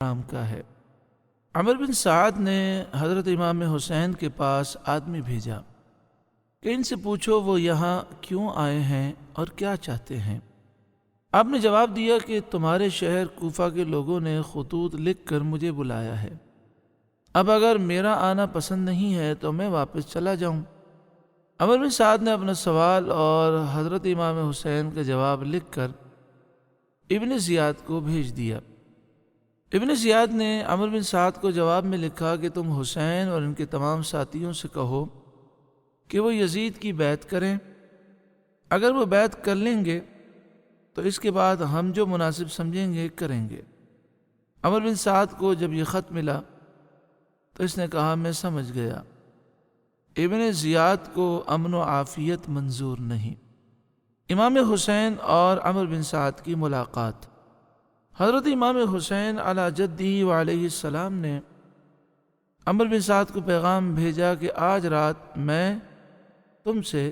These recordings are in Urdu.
نام کا ہے۔ عمر بن سعد نے حضرت امام حسین کے پاس آدمی بھیجا کہ ان سے پوچھو وہ یہاں کیوں آئے ہیں اور کیا چاہتے ہیں۔ آپ نے جواب دیا کہ تمہارے شہر کوفہ کے لوگوں نے خطوط لکھ کر مجھے بلایا ہے، اب اگر میرا آنا پسند نہیں ہے تو میں واپس چلا جاؤں۔ عمر بن سعد نے اپنا سوال اور حضرت امام حسین کا جواب لکھ کر ابن زیاد کو بھیج دیا۔ ابن زیاد نے عمر بن سعد کو جواب میں لکھا کہ تم حسین اور ان کے تمام ساتھیوں سے کہو کہ وہ یزید کی بیعت کریں، اگر وہ بیعت کر لیں گے تو اس کے بعد ہم جو مناسب سمجھیں گے کریں گے۔ عمر بن سعد کو جب یہ خط ملا تو اس نے کہا میں سمجھ گیا، ابن زیاد کو امن و عافیت منظور نہیں۔ امام حسین اور عمر بن سعد کی ملاقات۔ حضرت امام حسین علی جدہ وعلیہ السلام نے عمر بن سعد کو پیغام بھیجا کہ آج رات میں تم سے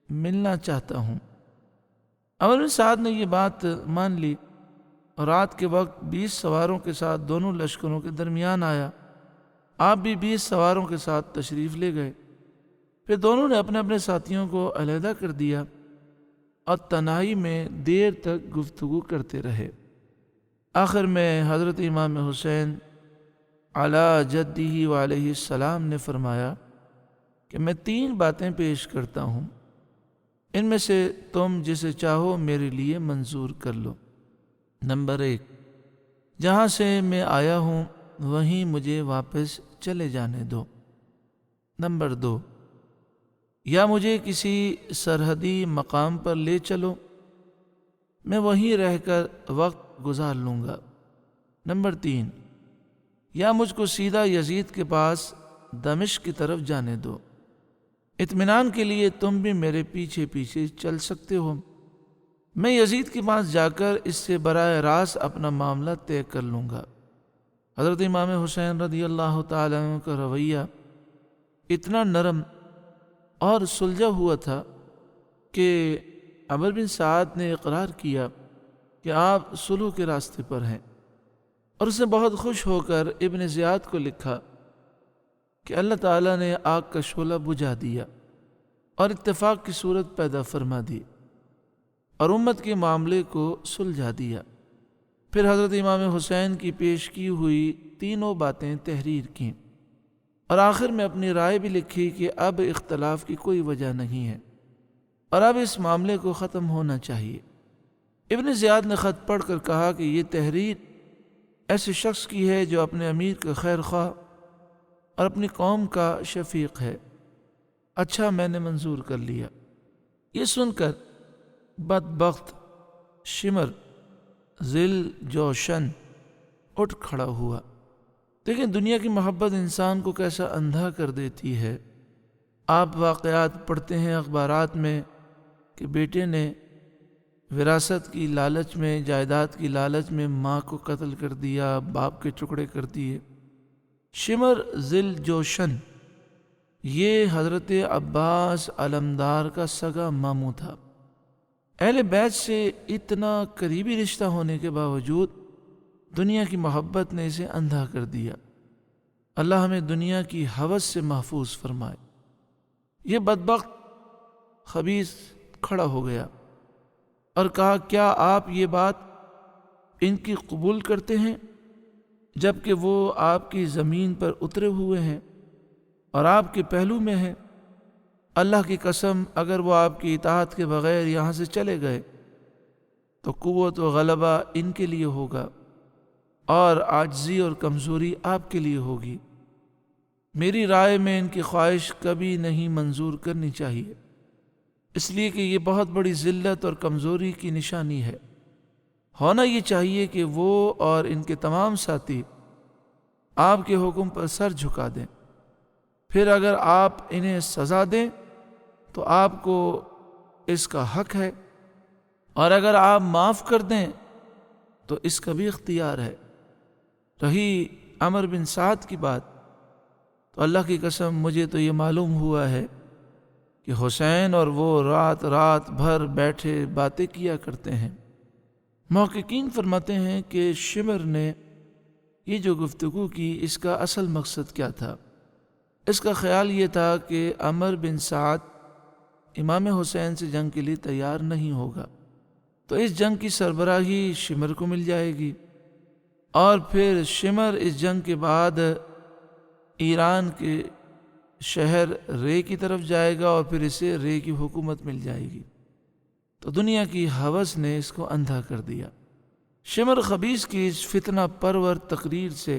ملنا چاہتا ہوں۔ عمر بن سعد نے یہ بات مان لی اور رات کے وقت 20 سواروں کے ساتھ دونوں لشکروں کے درمیان آیا۔ آپ بھی 20 سواروں کے ساتھ تشریف لے گئے۔ پھر دونوں نے اپنے اپنے ساتھیوں کو علیحدہ کر دیا اور تنہائی میں دیر تک گفتگو کرتے رہے۔ آخر میں حضرت امام حسین علی جدہ وعلیہ السلام نے فرمایا کہ میں 3 باتیں پیش کرتا ہوں، ان میں سے تم جسے چاہو میرے لیے منظور کر لو۔ نمبر 1، جہاں سے میں آیا ہوں وہیں مجھے واپس چلے جانے دو۔ نمبر 2، یا مجھے کسی سرحدی مقام پر لے چلو، میں وہیں رہ کر وقت گزار لوں گا۔ نمبر 3، یا مجھ کو سیدھا یزید کے پاس دمشق کی طرف جانے دو، اطمینان کے لیے تم بھی میرے پیچھے پیچھے چل سکتے ہو، میں یزید کے پاس جا کر اس سے براہ راست اپنا معاملہ طے کر لوں گا۔ حضرت امام حسین رضی اللہ تعالیٰ عنہ کا رویہ اتنا نرم اور سلجھا ہوا تھا کہ عمر بن سعد نے اقرار کیا کہ آپ صلح کے راستے پر ہیں، اور اس نے بہت خوش ہو کر ابن زیاد کو لکھا کہ اللہ تعالیٰ نے آگ کا شعلہ بجھا دیا اور اتفاق کی صورت پیدا فرما دی اور امت کے معاملے کو سلجھا دیا۔ پھر حضرت امام حسین کی پیش کی ہوئی 3 باتیں تحریر کیں اور آخر میں اپنی رائے بھی لکھی کہ اب اختلاف کی کوئی وجہ نہیں ہے اور اب اس معاملے کو ختم ہونا چاہیے۔ ابن زیاد نے خط پڑھ کر کہا کہ یہ تحریر ایسے شخص کی ہے جو اپنے امیر کا خیر خواہ اور اپنی قوم کا شفیق ہے۔ اچھا، میں نے منظور کر لیا۔ یہ سن کر بدبخت شمر ذل جوشن اٹھ کھڑا ہوا۔ دیکھیں دنیا کی محبت انسان کو کیسا اندھا کر دیتی ہے۔ آپ واقعات پڑھتے ہیں اخبارات میں کہ بیٹے نے وراثت کی لالچ میں، جائیداد کی لالچ میں ماں کو قتل کر دیا، باپ کے ٹکڑے کر دیے۔ شمر ذل جوشن یہ حضرت عباس علمدار کا سگا ماموں تھا۔ اہل بیت سے اتنا قریبی رشتہ ہونے کے باوجود دنیا کی محبت نے اسے اندھا کر دیا۔ اللہ ہمیں دنیا کی ہوس سے محفوظ فرمائے۔ یہ بدبخت خبیث کھڑا ہو گیا اور کہا کیا آپ یہ بات ان کی قبول کرتے ہیں جبکہ وہ آپ کی زمین پر اترے ہوئے ہیں اور آپ کے پہلو میں ہیں؟ اللہ کی قسم اگر وہ آپ کی اطاعت کے بغیر یہاں سے چلے گئے تو قوت و غلبہ ان کے لیے ہوگا اور عاجزی اور کمزوری آپ کے لیے ہوگی۔ میری رائے میں ان کی خواہش کبھی نہیں منظور کرنی چاہیے، اس لیے کہ یہ بہت بڑی ذلت اور کمزوری کی نشانی ہے۔ ہونا یہ چاہیے کہ وہ اور ان کے تمام ساتھی آپ کے حکم پر سر جھکا دیں، پھر اگر آپ انہیں سزا دیں تو آپ کو اس کا حق ہے، اور اگر آپ معاف کر دیں تو اس کا بھی اختیار ہے۔ رہی عمر بن سعد کی بات تو اللہ کی قسم مجھے تو یہ معلوم ہوا ہے کہ حسین اور وہ رات رات بھر بیٹھے باتیں کیا کرتے ہیں۔ محققین فرماتے ہیں کہ شمر نے یہ جو گفتگو کی اس کا اصل مقصد کیا تھا؟ اس کا خیال یہ تھا کہ عمر بن سعد امام حسین سے جنگ کے لیے تیار نہیں ہوگا تو اس جنگ کی سربراہی شمر کو مل جائے گی، اور پھر شمر اس جنگ کے بعد ایران کے شہر رے کی طرف جائے گا اور پھر اسے رے کی حکومت مل جائے گی۔ تو دنیا کی ہوس نے اس کو اندھا کر دیا۔ شمر خبیث کی اس فتنہ پرور تقریر سے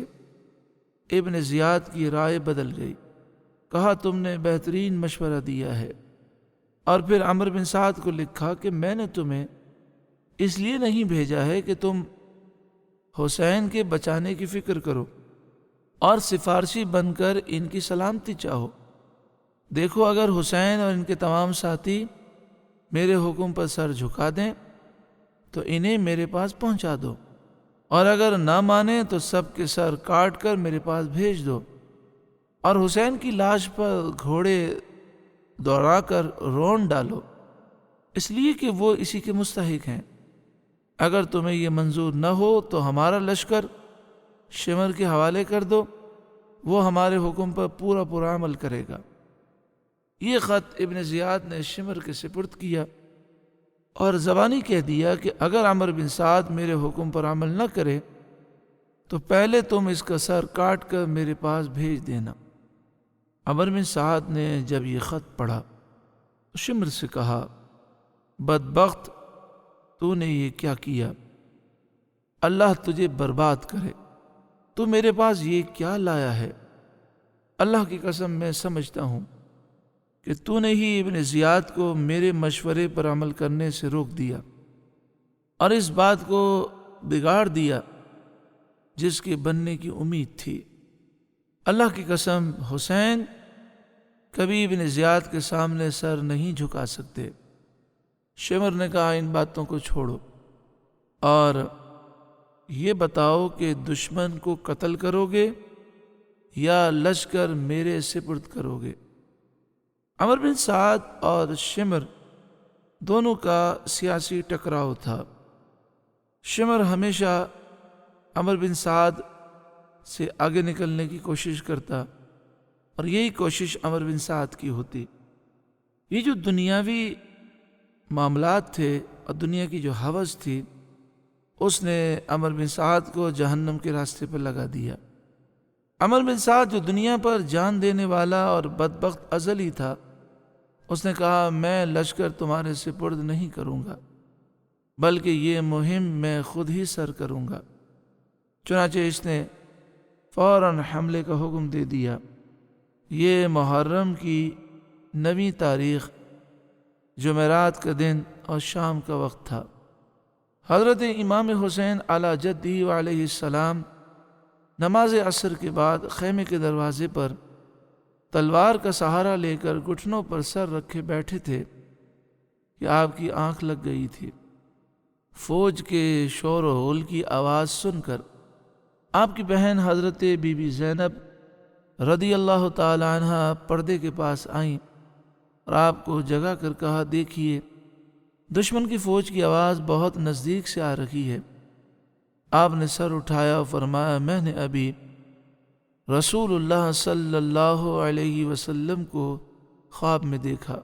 ابن زیاد کی رائے بدل گئی، کہا تم نے بہترین مشورہ دیا ہے، اور پھر عمر بن سعد کو لکھا کہ میں نے تمہیں اس لیے نہیں بھیجا ہے کہ تم حسین کے بچانے کی فکر کرو اور سفارشی بن کر ان کی سلامتی چاہو۔ دیکھو اگر حسین اور ان کے تمام ساتھی میرے حکم پر سر جھکا دیں تو انہیں میرے پاس پہنچا دو، اور اگر نہ مانیں تو سب کے سر کاٹ کر میرے پاس بھیج دو، اور حسین کی لاش پر گھوڑے دوڑا کر رون ڈالو، اس لیے کہ وہ اسی کے مستحق ہیں۔ اگر تمہیں یہ منظور نہ ہو تو ہمارا لشکر شمر کے حوالے کر دو، وہ ہمارے حکم پر پورا عمل کرے گا۔ یہ خط ابن زیاد نے شمر کے سپرد کیا اور زبانی کہہ دیا کہ اگر عمر بن سعد میرے حکم پر عمل نہ کرے تو پہلے تم اس کا سر کاٹ کر میرے پاس بھیج دینا۔ عمر بن سعد نے جب یہ خط پڑھا تو شمر سے کہا، بدبخت، تو نے یہ کیا کیا؟ اللہ تجھے برباد کرے، تو میرے پاس یہ کیا لایا ہے؟ اللہ کی قسم میں سمجھتا ہوں کہ تو نے ہی ابن زیاد کو میرے مشورے پر عمل کرنے سے روک دیا اور اس بات کو بگاڑ دیا جس کے بننے کی امید تھی۔ اللہ کی قسم، حسین کبھی ابن زیاد کے سامنے سر نہیں جھکا سکتے۔ شمر نے کہا، ان باتوں کو چھوڑو اور یہ بتاؤ کہ دشمن کو قتل کرو گے یا لشکر میرے سپرد کرو گے؟ عمر بن سعد اور شمر دونوں کا سیاسی ٹکراؤ تھا۔ شمر ہمیشہ عمر بن سعد سے آگے نکلنے کی کوشش کرتا اور یہی کوشش عمر بن سعد کی ہوتی۔ یہ جو دنیاوی معاملات تھے اور دنیا کی جو ہوس تھی، اس نے عمر بن سعد کو جہنم کے راستے پر لگا دیا۔ عمر بن سعد جو دنیا پر جان دینے والا اور بدبخت ازلی تھا، اس نے کہا، میں لشکر تمہارے سپرد نہیں کروں گا بلکہ یہ مہم میں خود ہی سر کروں گا۔ چنانچہ اس نے فوراً حملے کا حکم دے دیا۔ یہ محرم کی 9 تاریخ جمعرات کا دن اور شام کا وقت تھا۔ حضرت امام حسین علی جدہ علیہ السلام نماز عصر کے بعد خیمے کے دروازے پر تلوار کا سہارا لے کر گھٹنوں پر سر رکھے بیٹھے تھے کہ آپ کی آنکھ لگ گئی تھی۔ فوج کے شور و ہول کی آواز سن کر آپ کی بہن حضرت بی بی زینب رضی اللہ تعالی عنہ پردے کے پاس آئیں اور آپ کو جگا کر کہا، دیکھیے دشمن کی فوج کی آواز بہت نزدیک سے آ رہی ہے۔ آپ نے سر اٹھایا اور فرمایا، میں نے ابھی رسول اللہ صلی اللہ علیہ وسلم کو خواب میں دیکھا۔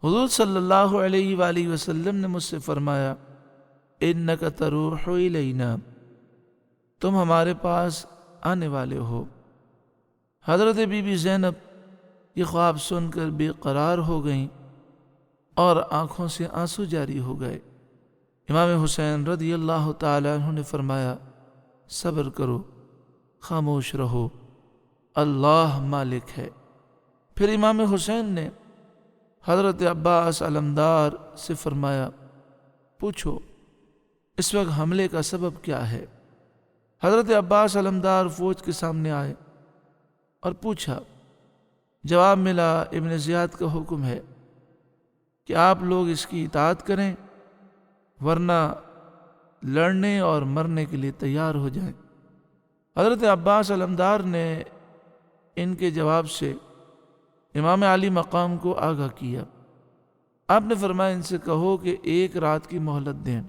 حضور صلی اللہ علیہ وآلہ وسلم نے مجھ سے فرمایا، انک تروح الینا، تم ہمارے پاس آنے والے ہو۔ حضرت بی بی زینب یہ خواب سن کر بے قرار ہو گئیں اور آنکھوں سے آنسو جاری ہو گئے۔ امام حسین رضی اللہ تعالیٰ عنہ نے فرمایا، صبر کرو، خاموش رہو، اللہ مالک ہے۔ پھر امام حسین نے حضرت عباس علمدار سے فرمایا، پوچھو اس وقت حملے کا سبب کیا ہے؟ حضرت عباس علمدار فوج کے سامنے آئے اور پوچھا۔ جواب ملا، ابن زیاد کا حکم ہے کہ آپ لوگ اس کی اطاعت کریں ورنہ لڑنے اور مرنے کے لیے تیار ہو جائیں۔ حضرت عباس علمدار نے ان کے جواب سے امام علی مقام کو آگاہ کیا۔ آپ نے فرمایا، ان سے کہو کہ 1 رات کی مہلت دیں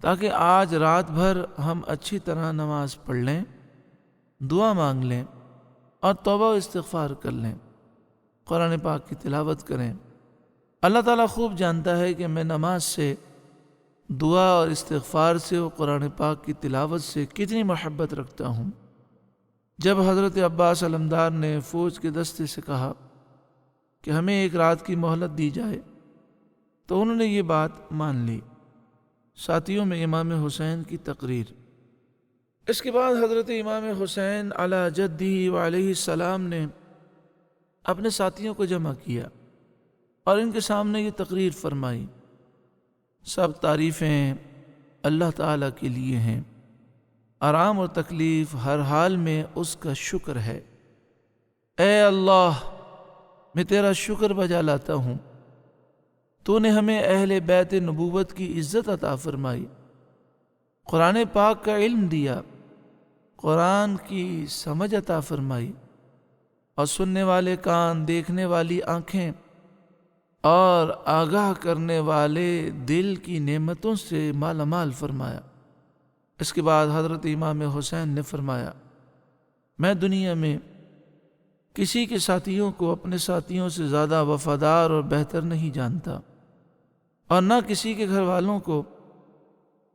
تاکہ آج رات بھر ہم اچھی طرح نماز پڑھ لیں، دعا مانگ لیں اور توبہ و استغفار کر لیں، قرآن پاک کی تلاوت کریں۔ اللہ تعالیٰ خوب جانتا ہے کہ میں نماز سے، دعا اور استغفار سے اور قرآن پاک کی تلاوت سے کتنی محبت رکھتا ہوں۔ جب حضرت عباس علمدار نے فوج کے دستے سے کہا کہ ہمیں ایک رات کی مہلت دی جائے تو انہوں نے یہ بات مان لی۔ ساتھیوں میں امام حسین کی تقریر۔ اس کے بعد حضرت امام حسین علی جدہ وعلیہ السلام نے اپنے ساتھیوں کو جمع کیا اور ان کے سامنے یہ تقریر فرمائی: سب تعریفیں اللہ تعالیٰ کے لیے ہیں، آرام اور تکلیف ہر حال میں اس کا شکر ہے۔ اے اللہ، میں تیرا شکر بجا لاتا ہوں، تو نے ہمیں اہل بیت نبوت کی عزت عطا فرمائی، قرآن پاک کا علم دیا، قرآن کی سمجھ عطا فرمائی اور سننے والے کان، دیکھنے والی آنکھیں اور آگاہ کرنے والے دل کی نعمتوں سے مالا مال فرمایا۔ اس کے بعد حضرت امام حسین نے فرمایا: میں دنیا میں کسی کے ساتھیوں کو اپنے ساتھیوں سے زیادہ وفادار اور بہتر نہیں جانتا، اور نہ کسی کے گھر والوں کو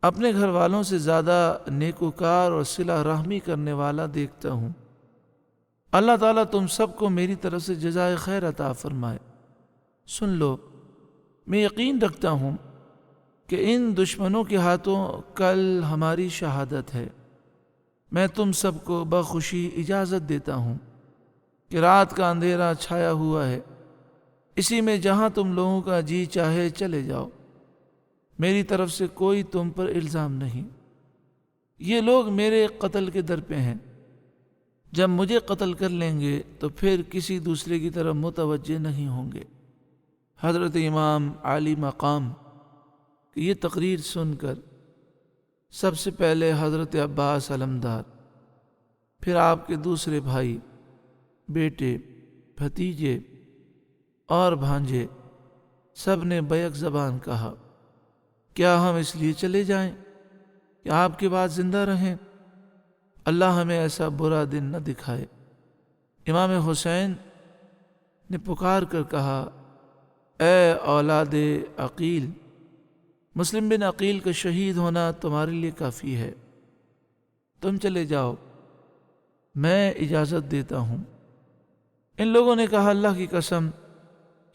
اپنے گھر والوں سے زیادہ نیکوکار اور صلہ رحمی کرنے والا دیکھتا ہوں۔ اللہ تعالیٰ تم سب کو میری طرف سے جزائے خیر عطا فرمائے۔ سن لو، میں یقین رکھتا ہوں کہ ان دشمنوں کے ہاتھوں کل ہماری شہادت ہے۔ میں تم سب کو بخوشی اجازت دیتا ہوں کہ رات کا اندھیرا چھایا ہوا ہے، اسی میں جہاں تم لوگوں کا جی چاہے چلے جاؤ، میری طرف سے کوئی تم پر الزام نہیں۔ یہ لوگ میرے قتل کے در پہ ہیں، جب مجھے قتل کر لیں گے تو پھر کسی دوسرے کی طرف متوجہ نہیں ہوں گے۔ حضرت امام عالی مقام کی یہ تقریر سن کر سب سے پہلے حضرت عباس علمدار، پھر آپ کے دوسرے بھائی، بیٹے، بھتیجے اور بھانجے سب نے بیک زبان کہا: کیا ہم اس لیے چلے جائیں کہ آپ کے بعد زندہ رہیں؟ اللہ ہمیں ایسا برا دن نہ دکھائے۔ امام حسین نے پکار کر کہا: اے اولاد عقیل، مسلم بن عقیل کا شہید ہونا تمہارے لیے کافی ہے، تم چلے جاؤ، میں اجازت دیتا ہوں۔ ان لوگوں نے کہا: اللہ کی قسم،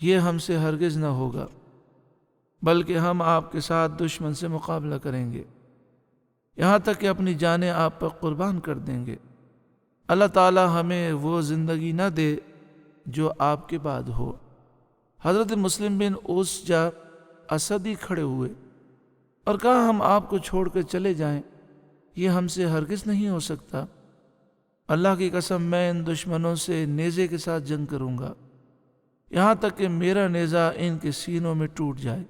یہ ہم سے ہرگز نہ ہوگا، بلکہ ہم آپ کے ساتھ دشمن سے مقابلہ کریں گے، یہاں تک کہ اپنی جانیں آپ پر قربان کر دیں گے۔ اللہ تعالی ہمیں وہ زندگی نہ دے جو آپ کے بعد ہو۔ حضرت مسلم بن اوسجا اسدی کھڑے ہوئے اور کہا: ہم آپ کو چھوڑ کر چلے جائیں، یہ ہم سے ہرگز نہیں ہو سکتا۔ اللہ کی قسم، میں ان دشمنوں سے نیزے کے ساتھ جنگ کروں گا، یہاں تک کہ میرا نیزہ ان کے سینوں میں ٹوٹ جائے،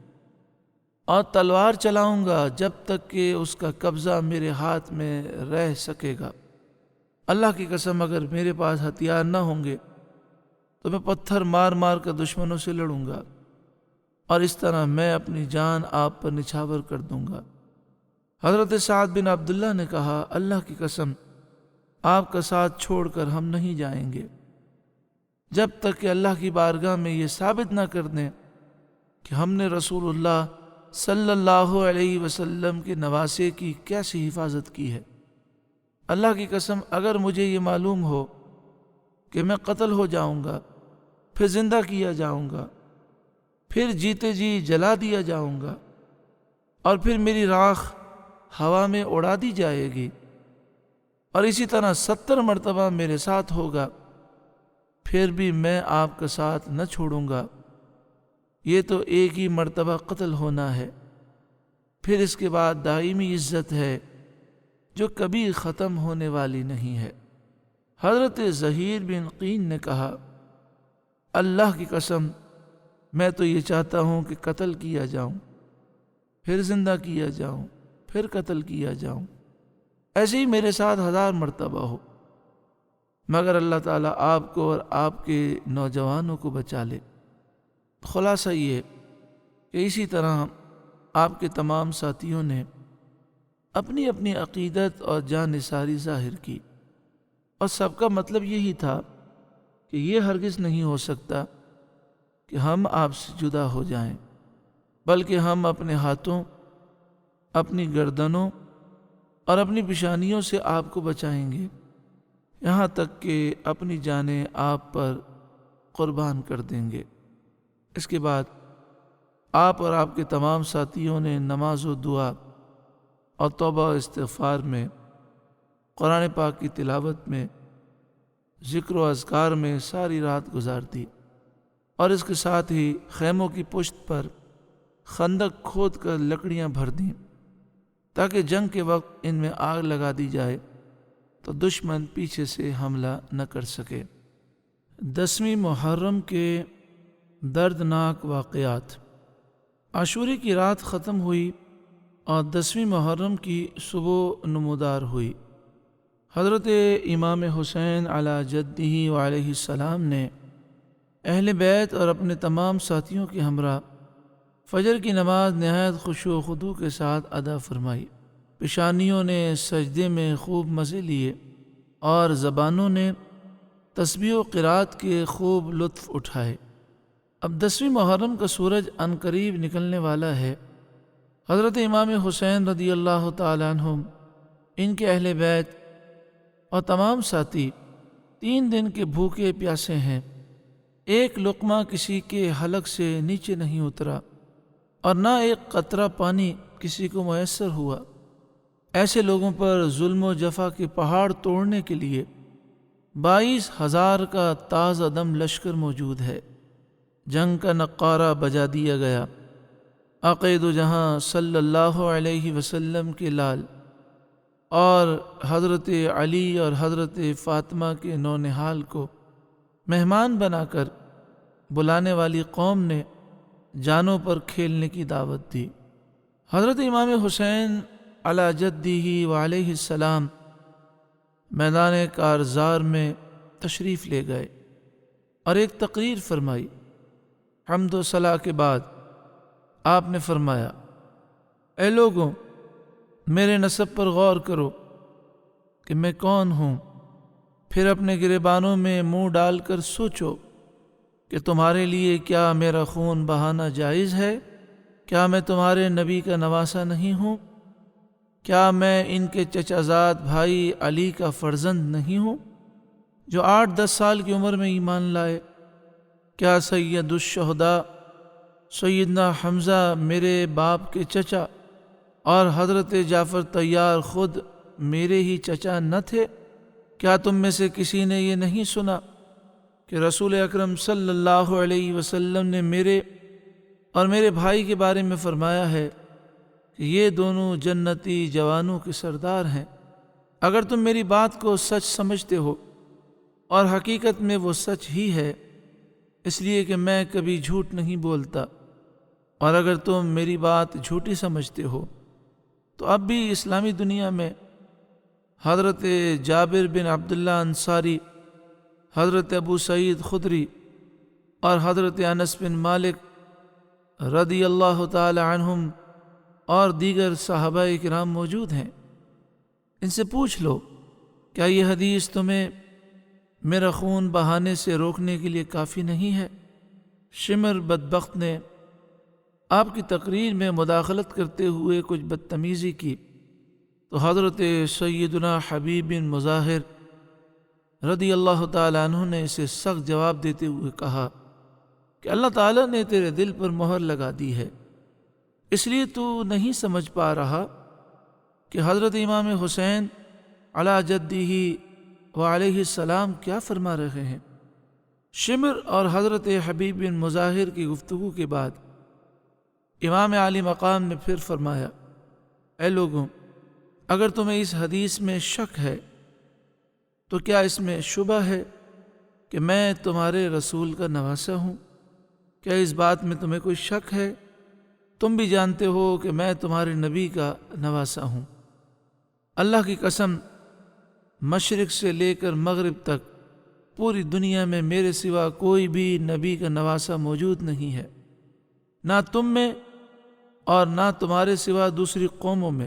اور تلوار چلاؤں گا جب تک کہ اس کا قبضہ میرے ہاتھ میں رہ سکے گا۔ اللہ کی قسم، اگر میرے پاس ہتھیار نہ ہوں گے تو میں پتھر مار مار کر دشمنوں سے لڑوں گا، اور اس طرح میں اپنی جان آپ پر نچھاور کر دوں گا۔ حضرت سعد بن عبداللہ نے کہا: اللہ کی قسم، آپ کا ساتھ چھوڑ کر ہم نہیں جائیں گے جب تک کہ اللہ کی بارگاہ میں یہ ثابت نہ کر دیں کہ ہم نے رسول اللہ صلی اللہ علیہ وسلم کے نواسے کی کیسی حفاظت کی ہے۔ اللہ کی قسم، اگر مجھے یہ معلوم ہو کہ میں قتل ہو جاؤں گا، پھر زندہ کیا جاؤں گا، پھر جیتے جی جلا دیا جاؤں گا، اور پھر میری راکھ ہوا میں اڑا دی جائے گی، اور اسی طرح 70 مرتبہ میرے ساتھ ہوگا، پھر بھی میں آپ کا ساتھ نہ چھوڑوں گا۔ یہ تو ایک ہی مرتبہ قتل ہونا ہے، پھر اس کے بعد دائمی عزت ہے جو کبھی ختم ہونے والی نہیں ہے۔ حضرت زہیر بن قین نے کہا: اللہ کی قسم، میں تو یہ چاہتا ہوں کہ قتل کیا جاؤں، پھر زندہ کیا جاؤں، پھر قتل کیا جاؤں، ایسے ہی میرے ساتھ 1000 مرتبہ ہو، مگر اللہ تعالیٰ آپ کو اور آپ کے نوجوانوں کو بچا لے۔ خلاصہ یہ کہ اسی طرح آپ کے تمام ساتھیوں نے اپنی اپنی عقیدت اور جانثاری ظاہر کی، اور سب کا مطلب یہی تھا کہ یہ ہرگز نہیں ہو سکتا کہ ہم آپ سے جدا ہو جائیں، بلکہ ہم اپنے ہاتھوں، اپنی گردنوں اور اپنی پیشانیوں سے آپ کو بچائیں گے، یہاں تک کہ اپنی جانیں آپ پر قربان کر دیں گے۔ اس کے بعد آپ اور آپ کے تمام ساتھیوں نے نماز و دعا اور توبہ و استغفار میں، قرآن پاک کی تلاوت میں، ذکر و اذکار میں ساری رات گزار دی، اور اس کے ساتھ ہی خیموں کی پشت پر خندق کھود کر لکڑیاں بھر دیں تاکہ جنگ کے وقت ان میں آگ لگا دی جائے تو دشمن پیچھے سے حملہ نہ کر سکے۔ 10ویں محرم کے دردناک واقعات۔ عاشوری کی رات ختم ہوئی اور 10ویں محرم کی صبح نمودار ہوئی۔ حضرت امام حسین علی جدہ وعلیہ السلام نے اہل بیت اور اپنے تمام ساتھیوں کے ہمراہ فجر کی نماز نہایت خشوع و خضوع کے ساتھ ادا فرمائی۔ پیشانیوں نے سجدے میں خوب مزے لیے اور زبانوں نے تسبیح و قرات کے خوب لطف اٹھائے۔ اب 10ویں محرم کا سورج عنقریب نکلنے والا ہے۔ حضرت امام حسین رضی اللہ تعالیٰ عنہم، ان کے اہل بیت اور تمام ساتھی 3 دن کے بھوکے پیاسے ہیں۔ ایک لقمہ کسی کے حلق سے نیچے نہیں اترا اور نہ ایک قطرہ پانی کسی کو میسر ہوا۔ ایسے لوگوں پر ظلم و جفا کے پہاڑ توڑنے کے لیے 22,000 کا تازہ دم لشکر موجود ہے۔ جنگ کا نقارہ بجا دیا گیا۔ عقید و جہاں صلی اللہ علیہ وسلم کے لال اور حضرت علی اور حضرت فاطمہ کے نونہال کو مہمان بنا کر بلانے والی قوم نے جانوں پر کھیلنے کی دعوت دی۔ حضرت امام حسین علی جدہ وعلیہ السلام میدان کارزار میں تشریف لے گئے اور ایک تقریر فرمائی۔ حمد و ثنا کے بعد آپ نے فرمایا، اے لوگوں، میرے نسب پر غور کرو کہ میں کون ہوں، پھر اپنے گریبانوں میں منہ ڈال کر سوچو کہ تمہارے لیے کیا میرا خون بہانا جائز ہے؟ کیا میں تمہارے نبی کا نواسہ نہیں ہوں؟ کیا میں ان کے چچا زاد بھائی علی کا فرزند نہیں ہوں جو 8-10 سال کی عمر میں ایمان لائے؟ کیا سید الشہداء سیدنا حمزہ میرے باپ کے چچا اور حضرت جعفر طیار خود میرے ہی چچا نہ تھے؟ کیا تم میں سے کسی نے یہ نہیں سنا کہ رسول اکرم صلی اللہ علیہ وسلم نے میرے اور میرے بھائی کے بارے میں فرمایا ہے کہ یہ دونوں جنتی جوانوں کے سردار ہیں؟ اگر تم میری بات کو سچ سمجھتے ہو، اور حقیقت میں وہ سچ ہی ہے، اس لیے کہ میں کبھی جھوٹ نہیں بولتا، اور اگر تم میری بات جھوٹی سمجھتے ہو تو اب بھی اسلامی دنیا میں حضرت جابر بن عبداللہ انصاری، حضرت ابو سعید خدری اور حضرت انس بن مالک رضی اللہ تعالی عنہم اور دیگر صحابہ کرام موجود ہیں۔ ان سے پوچھ لو، کیا یہ حدیث تمہیں میرا خون بہانے سے روکنے کے لیے کافی نہیں ہے؟ شمر بدبخت نے آپ کی تقریر میں مداخلت کرتے ہوئے کچھ بدتمیزی کی تو حضرت سیدنا حبیب بن مظاہر رضی اللہ تعالیٰ عنہ نے اسے سخت جواب دیتے ہوئے کہا کہ اللہ تعالیٰ نے تیرے دل پر مہر لگا دی ہے، اس لیے تو نہیں سمجھ پا رہا کہ حضرت امام حسین علی جدہ وعلیہ السلام کیا فرما رہے ہیں۔ شمر اور حضرت حبیب بن مظاہر کی گفتگو کے بعد امام عالی مقام نے پھر فرمایا، اے لوگوں، اگر تمہیں اس حدیث میں شک ہے تو کیا اس میں شبہ ہے کہ میں تمہارے رسول کا نواسہ ہوں؟ کیا اس بات میں تمہیں کوئی شک ہے؟ تم بھی جانتے ہو کہ میں تمہارے نبی کا نواسہ ہوں۔ اللہ کی قسم، مشرق سے لے کر مغرب تک پوری دنیا میں میرے سوا کوئی بھی نبی کا نواسہ موجود نہیں ہے، نہ تم میں اور نہ تمہارے سوا دوسری قوموں میں،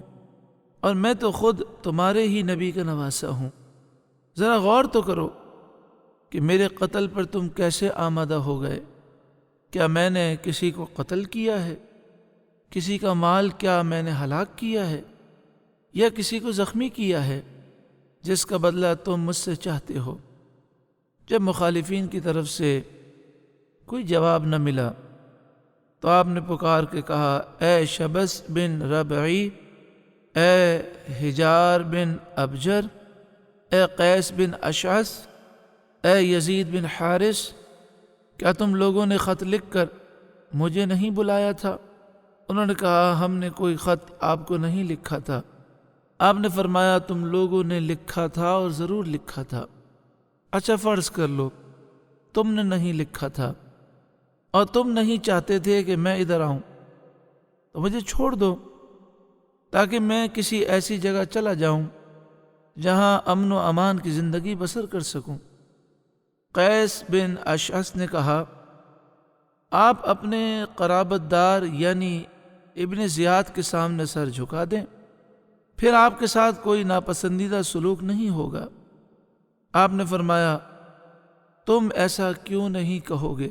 اور میں تو خود تمہارے ہی نبی کا نواسا ہوں۔ ذرا غور تو کرو کہ میرے قتل پر تم کیسے آمادہ ہو گئے۔ کیا میں نے کسی کو قتل کیا ہے؟ کسی کا مال کیا میں نے ہلاک کیا ہے؟ یا کسی کو زخمی کیا ہے جس کا بدلہ تم مجھ سے چاہتے ہو؟ جب مخالفین کی طرف سے کوئی جواب نہ ملا تو آپ نے پکار کے کہا، اے شبس بن ربعی، اے حجار بن ابجر، اے قیس بن اشعث، اے یزید بن حارث، کیا تم لوگوں نے خط لکھ کر مجھے نہیں بلایا تھا؟ انہوں نے کہا، ہم نے کوئی خط آپ کو نہیں لکھا تھا۔ آپ نے فرمایا، تم لوگوں نے لکھا تھا اور ضرور لکھا تھا۔ اچھا فرض کر لو تم نے نہیں لکھا تھا اور تم نہیں چاہتے تھے کہ میں ادھر آؤں، تو مجھے چھوڑ دو تاکہ میں کسی ایسی جگہ چلا جاؤں جہاں امن و امان کی زندگی بسر کر سکوں۔ قیس بن اشعث نے کہا، آپ اپنے قرابت دار یعنی ابن زیاد کے سامنے سر جھکا دیں، پھر آپ کے ساتھ کوئی ناپسندیدہ سلوک نہیں ہوگا۔ آپ نے فرمایا، تم ایسا کیوں نہیں کہو گے؟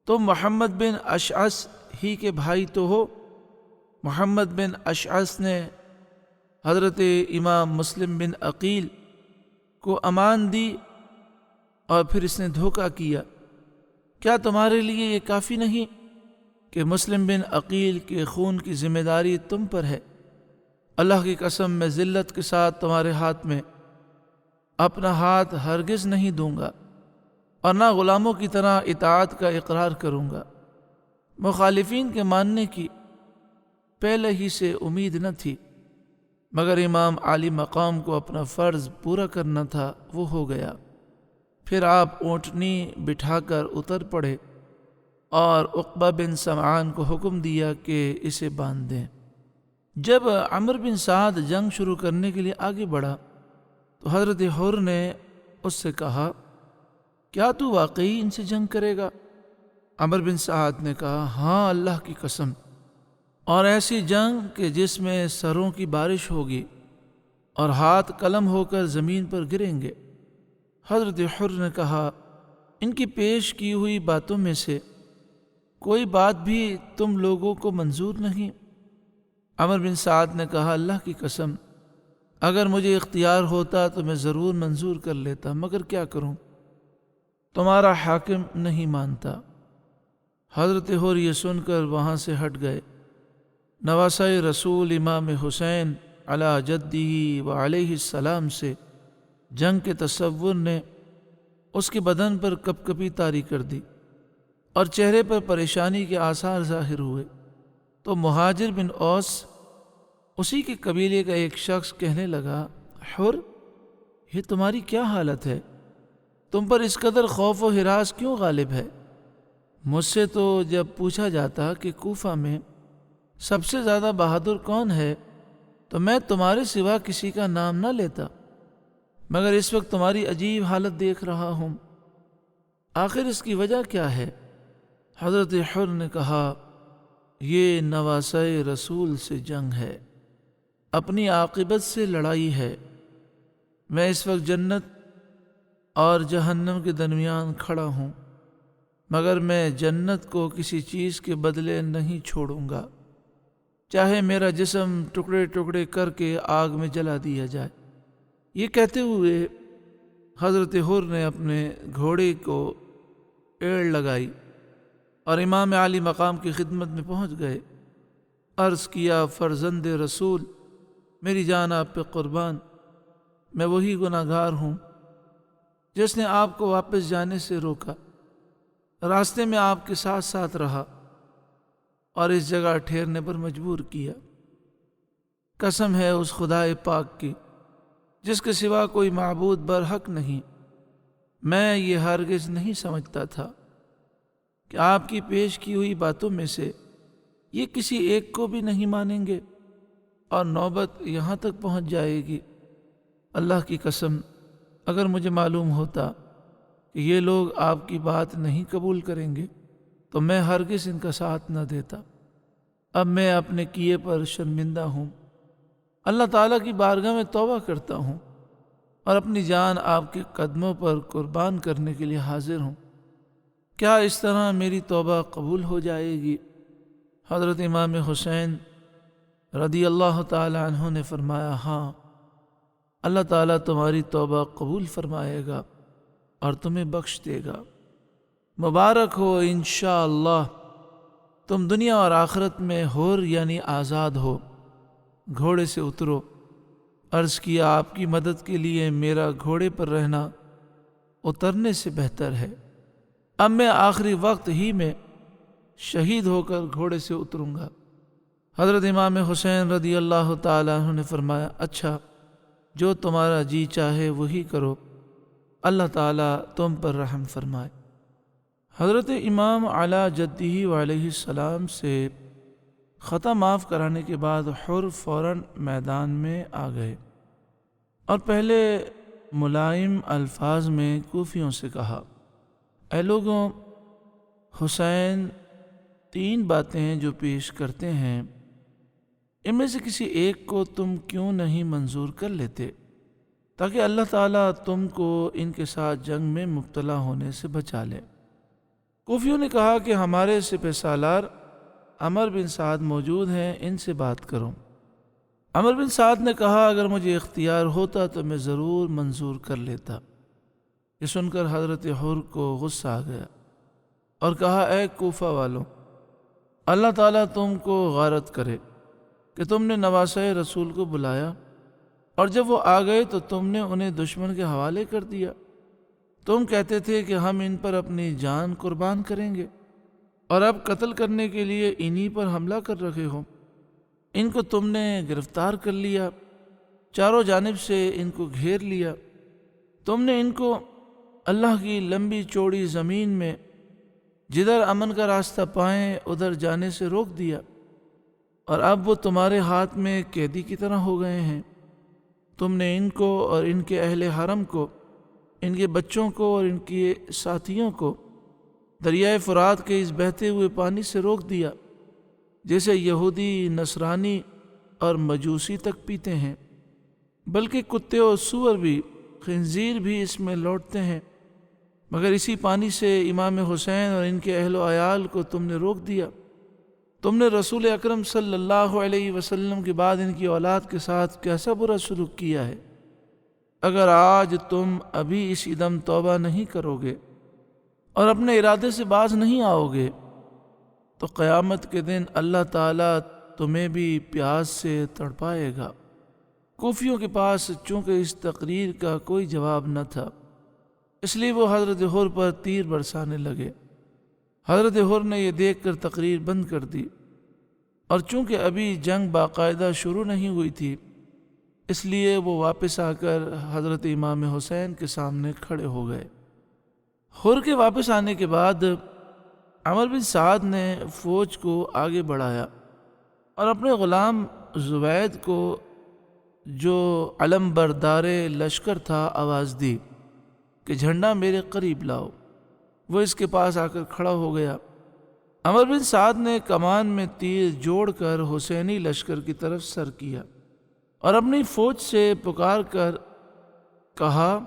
تم محمد بن اشعث ہی کے بھائی تو ہو۔ محمد بن اشعث نے حضرت امام مسلم بن عقیل کو امان دی اور پھر اس نے دھوکہ کیا۔ کیا تمہارے لیے یہ کافی نہیں کہ مسلم بن عقیل کے خون کی ذمہ داری تم پر ہے؟ اللہ کی قسم، میں ذلت کے ساتھ تمہارے ہاتھ میں اپنا ہاتھ ہرگز نہیں دوں گا اور نہ غلاموں کی طرح اطاعت کا اقرار کروں گا۔ مخالفین کے ماننے کی پہلے ہی سے امید نہ تھی، مگر امام عالی مقام کو اپنا فرض پورا کرنا تھا، وہ ہو گیا۔ پھر آپ اونٹنی بٹھا کر اتر پڑے اور عقبہ بن سمعان کو حکم دیا کہ اسے باندھ دیں۔ جب عمر بن سعد جنگ شروع کرنے کے لیے آگے بڑھا تو حضرت حر نے اس سے کہا، کیا تو واقعی ان سے جنگ کرے گا؟ عمر بن سعد نے کہا، ہاں اللہ کی قسم، اور ایسی جنگ کہ جس میں سروں کی بارش ہوگی اور ہاتھ قلم ہو کر زمین پر گریں گے۔ حضرت حر نے کہا، ان کی پیش کی ہوئی باتوں میں سے کوئی بات بھی تم لوگوں کو منظور نہیں؟ عمر بن سعد نے کہا، اللہ کی قسم، اگر مجھے اختیار ہوتا تو میں ضرور منظور کر لیتا، مگر کیا کروں، تمہارا حاکم نہیں مانتا۔ حضرت حر یہ سن کر وہاں سے ہٹ گئے۔ نواسۂ رسول امام حسین علی جدہ و علیہ السلام سے جنگ کے تصور نے اس کے بدن پر کپکپی طاری کر دی اور چہرے پر پریشانی کے آثار ظاہر ہوئے۔ تو مہاجر بن اوس، اسی کے قبیلے کا ایک شخص، کہنے لگا، حر، یہ تمہاری کیا حالت ہے؟ تم پر اس قدر خوف و ہراس کیوں غالب ہے؟ مجھ سے تو جب پوچھا جاتا کہ کوفہ میں سب سے زیادہ بہادر کون ہے تو میں تمہارے سوا کسی کا نام نہ لیتا، مگر اس وقت تمہاری عجیب حالت دیکھ رہا ہوں، آخر اس کی وجہ کیا ہے؟ حضرت حر نے کہا، یہ نواسۂ رسول سے جنگ ہے، اپنی عاقبت سے لڑائی ہے۔ میں اس وقت جنت اور جہنم کے درمیان کھڑا ہوں، مگر میں جنت کو کسی چیز کے بدلے نہیں چھوڑوں گا، چاہے میرا جسم ٹکڑے ٹکڑے کر کے آگ میں جلا دیا جائے۔ یہ کہتے ہوئے حضرت حر نے اپنے گھوڑے کو ایڑ لگائی اور امام عالی مقام کی خدمت میں پہنچ گئے۔ عرض کیا، فرزند رسول، میری جان آپ پہ قربان، میں وہی گناہگار ہوں جس نے آپ کو واپس جانے سے روکا، راستے میں آپ کے ساتھ ساتھ رہا اور اس جگہ ٹھہرنے پر مجبور کیا۔ قسم ہے اس خدائے پاک کی جس کے سوا کوئی معبود برحق نہیں، میں یہ ہرگز نہیں سمجھتا تھا کہ آپ کی پیش کی ہوئی باتوں میں سے یہ کسی ایک کو بھی نہیں مانیں گے اور نوبت یہاں تک پہنچ جائے گی۔ اللہ کی قسم، اگر مجھے معلوم ہوتا کہ یہ لوگ آپ کی بات نہیں قبول کریں گے تو میں ہرگز ان کا ساتھ نہ دیتا۔ اب میں اپنے کیے پر شرمندہ ہوں۔ اللہ تعالیٰ کی بارگاہ میں توبہ کرتا ہوں اور اپنی جان آپ کے قدموں پر قربان کرنے کے لیے حاضر ہوں۔ کیا اس طرح میری توبہ قبول ہو جائے گی؟ حضرت امام حسین رضی اللہ تعالی عنہ نے فرمایا، ہاں، اللہ تعالیٰ تمہاری توبہ قبول فرمائے گا اور تمہیں بخش دے گا۔ مبارک ہو، انشاءاللہ تم دنیا اور آخرت میں حر یعنی آزاد ہو۔ گھوڑے سے اترو۔ عرض کیا، آپ کی مدد کے لیے میرا گھوڑے پر رہنا اترنے سے بہتر ہے۔ اب میں آخری وقت ہی میں شہید ہو کر گھوڑے سے اتروں گا۔ حضرت امام حسین رضی اللہ تعالیٰ عنہ نے فرمایا، اچھا، جو تمہارا جی چاہے وہی کرو، اللہ تعالیٰ تم پر رحم فرمائے۔ حضرت امام علی جدہ علیہ السلام سے خطا معاف کرانے کے بعد حر فوراً میدان میں آ گئے اور پہلے ملائم الفاظ میں کوفیوں سے کہا، اے لوگوں، حسین 3 باتیں ہیں جو پیش کرتے ہیں، ان میں سے کسی ایک کو تم کیوں نہیں منظور کر لیتے تاکہ اللہ تعالیٰ تم کو ان کے ساتھ جنگ میں مبتلا ہونے سے بچا لے۔ کوفیوں نے کہا کہ ہمارے سپہ سالار عمر بن سعد موجود ہیں، ان سے بات کرو۔ عمر بن سعد نے کہا، اگر مجھے اختیار ہوتا تو میں ضرور منظور کر لیتا۔ یہ سن کر حضرت حر کو غصہ آ گیا اور کہا، اے کوفہ والوں، اللہ تعالیٰ تم کو غارت کرے کہ تم نے نواسۂ رسول کو بلایا اور جب وہ آ گئے تو تم نے انہیں دشمن کے حوالے کر دیا۔ تم کہتے تھے کہ ہم ان پر اپنی جان قربان کریں گے اور اب قتل کرنے کے لیے انہی پر حملہ کر رہے ہو۔ ان کو تم نے گرفتار کر لیا، چاروں جانب سے ان کو گھیر لیا۔ تم نے ان کو اللہ کی لمبی چوڑی زمین میں جدھر امن کا راستہ پائیں ادھر جانے سے روک دیا، اور اب وہ تمہارے ہاتھ میں قیدی کی طرح ہو گئے ہیں۔ تم نے ان کو اور ان کے اہل حرم کو، ان کے بچوں کو اور ان کے ساتھیوں کو دریائے فرات کے اس بہتے ہوئے پانی سے روک دیا جیسے یہودی، نصرانی اور مجوسی تک پیتے ہیں، بلکہ کتے اور سور بھی، خنزیر بھی اس میں لوٹتے ہیں، مگر اسی پانی سے امام حسین اور ان کے اہل و عیال کو تم نے روک دیا۔ تم نے رسول اکرم صلی اللہ علیہ وسلم کے بعد ان کی اولاد کے ساتھ کیسا برا سلوک کیا ہے۔ اگر آج تم ابھی اسی دم توبہ نہیں کرو گے اور اپنے ارادے سے باز نہیں آؤ گے تو قیامت کے دن اللہ تعالیٰ تمہیں بھی پیاس سے تڑپائے گا۔ کوفیوں کے پاس چونکہ اس تقریر کا کوئی جواب نہ تھا، اس لیے وہ حضرت حر پر تیر برسانے لگے۔ حضرت حر نے یہ دیکھ کر تقریر بند کر دی، اور چونکہ ابھی جنگ باقاعدہ شروع نہیں ہوئی تھی اس لیے وہ واپس آ کر حضرت امام حسین کے سامنے کھڑے ہو گئے۔ حر کے واپس آنے کے بعد عمر بن سعد نے فوج کو آگے بڑھایا اور اپنے غلام زبید کو، جو علم بردار لشکر تھا، آواز دی کہ جھنڈا میرے قریب لاؤ۔ وہ اس کے پاس آ کر کھڑا ہو گیا۔ عمر بن سعد نے کمان میں تیر جوڑ کر حسینی لشکر کی طرف سر کیا اور اپنی فوج سے پکار کر کہا،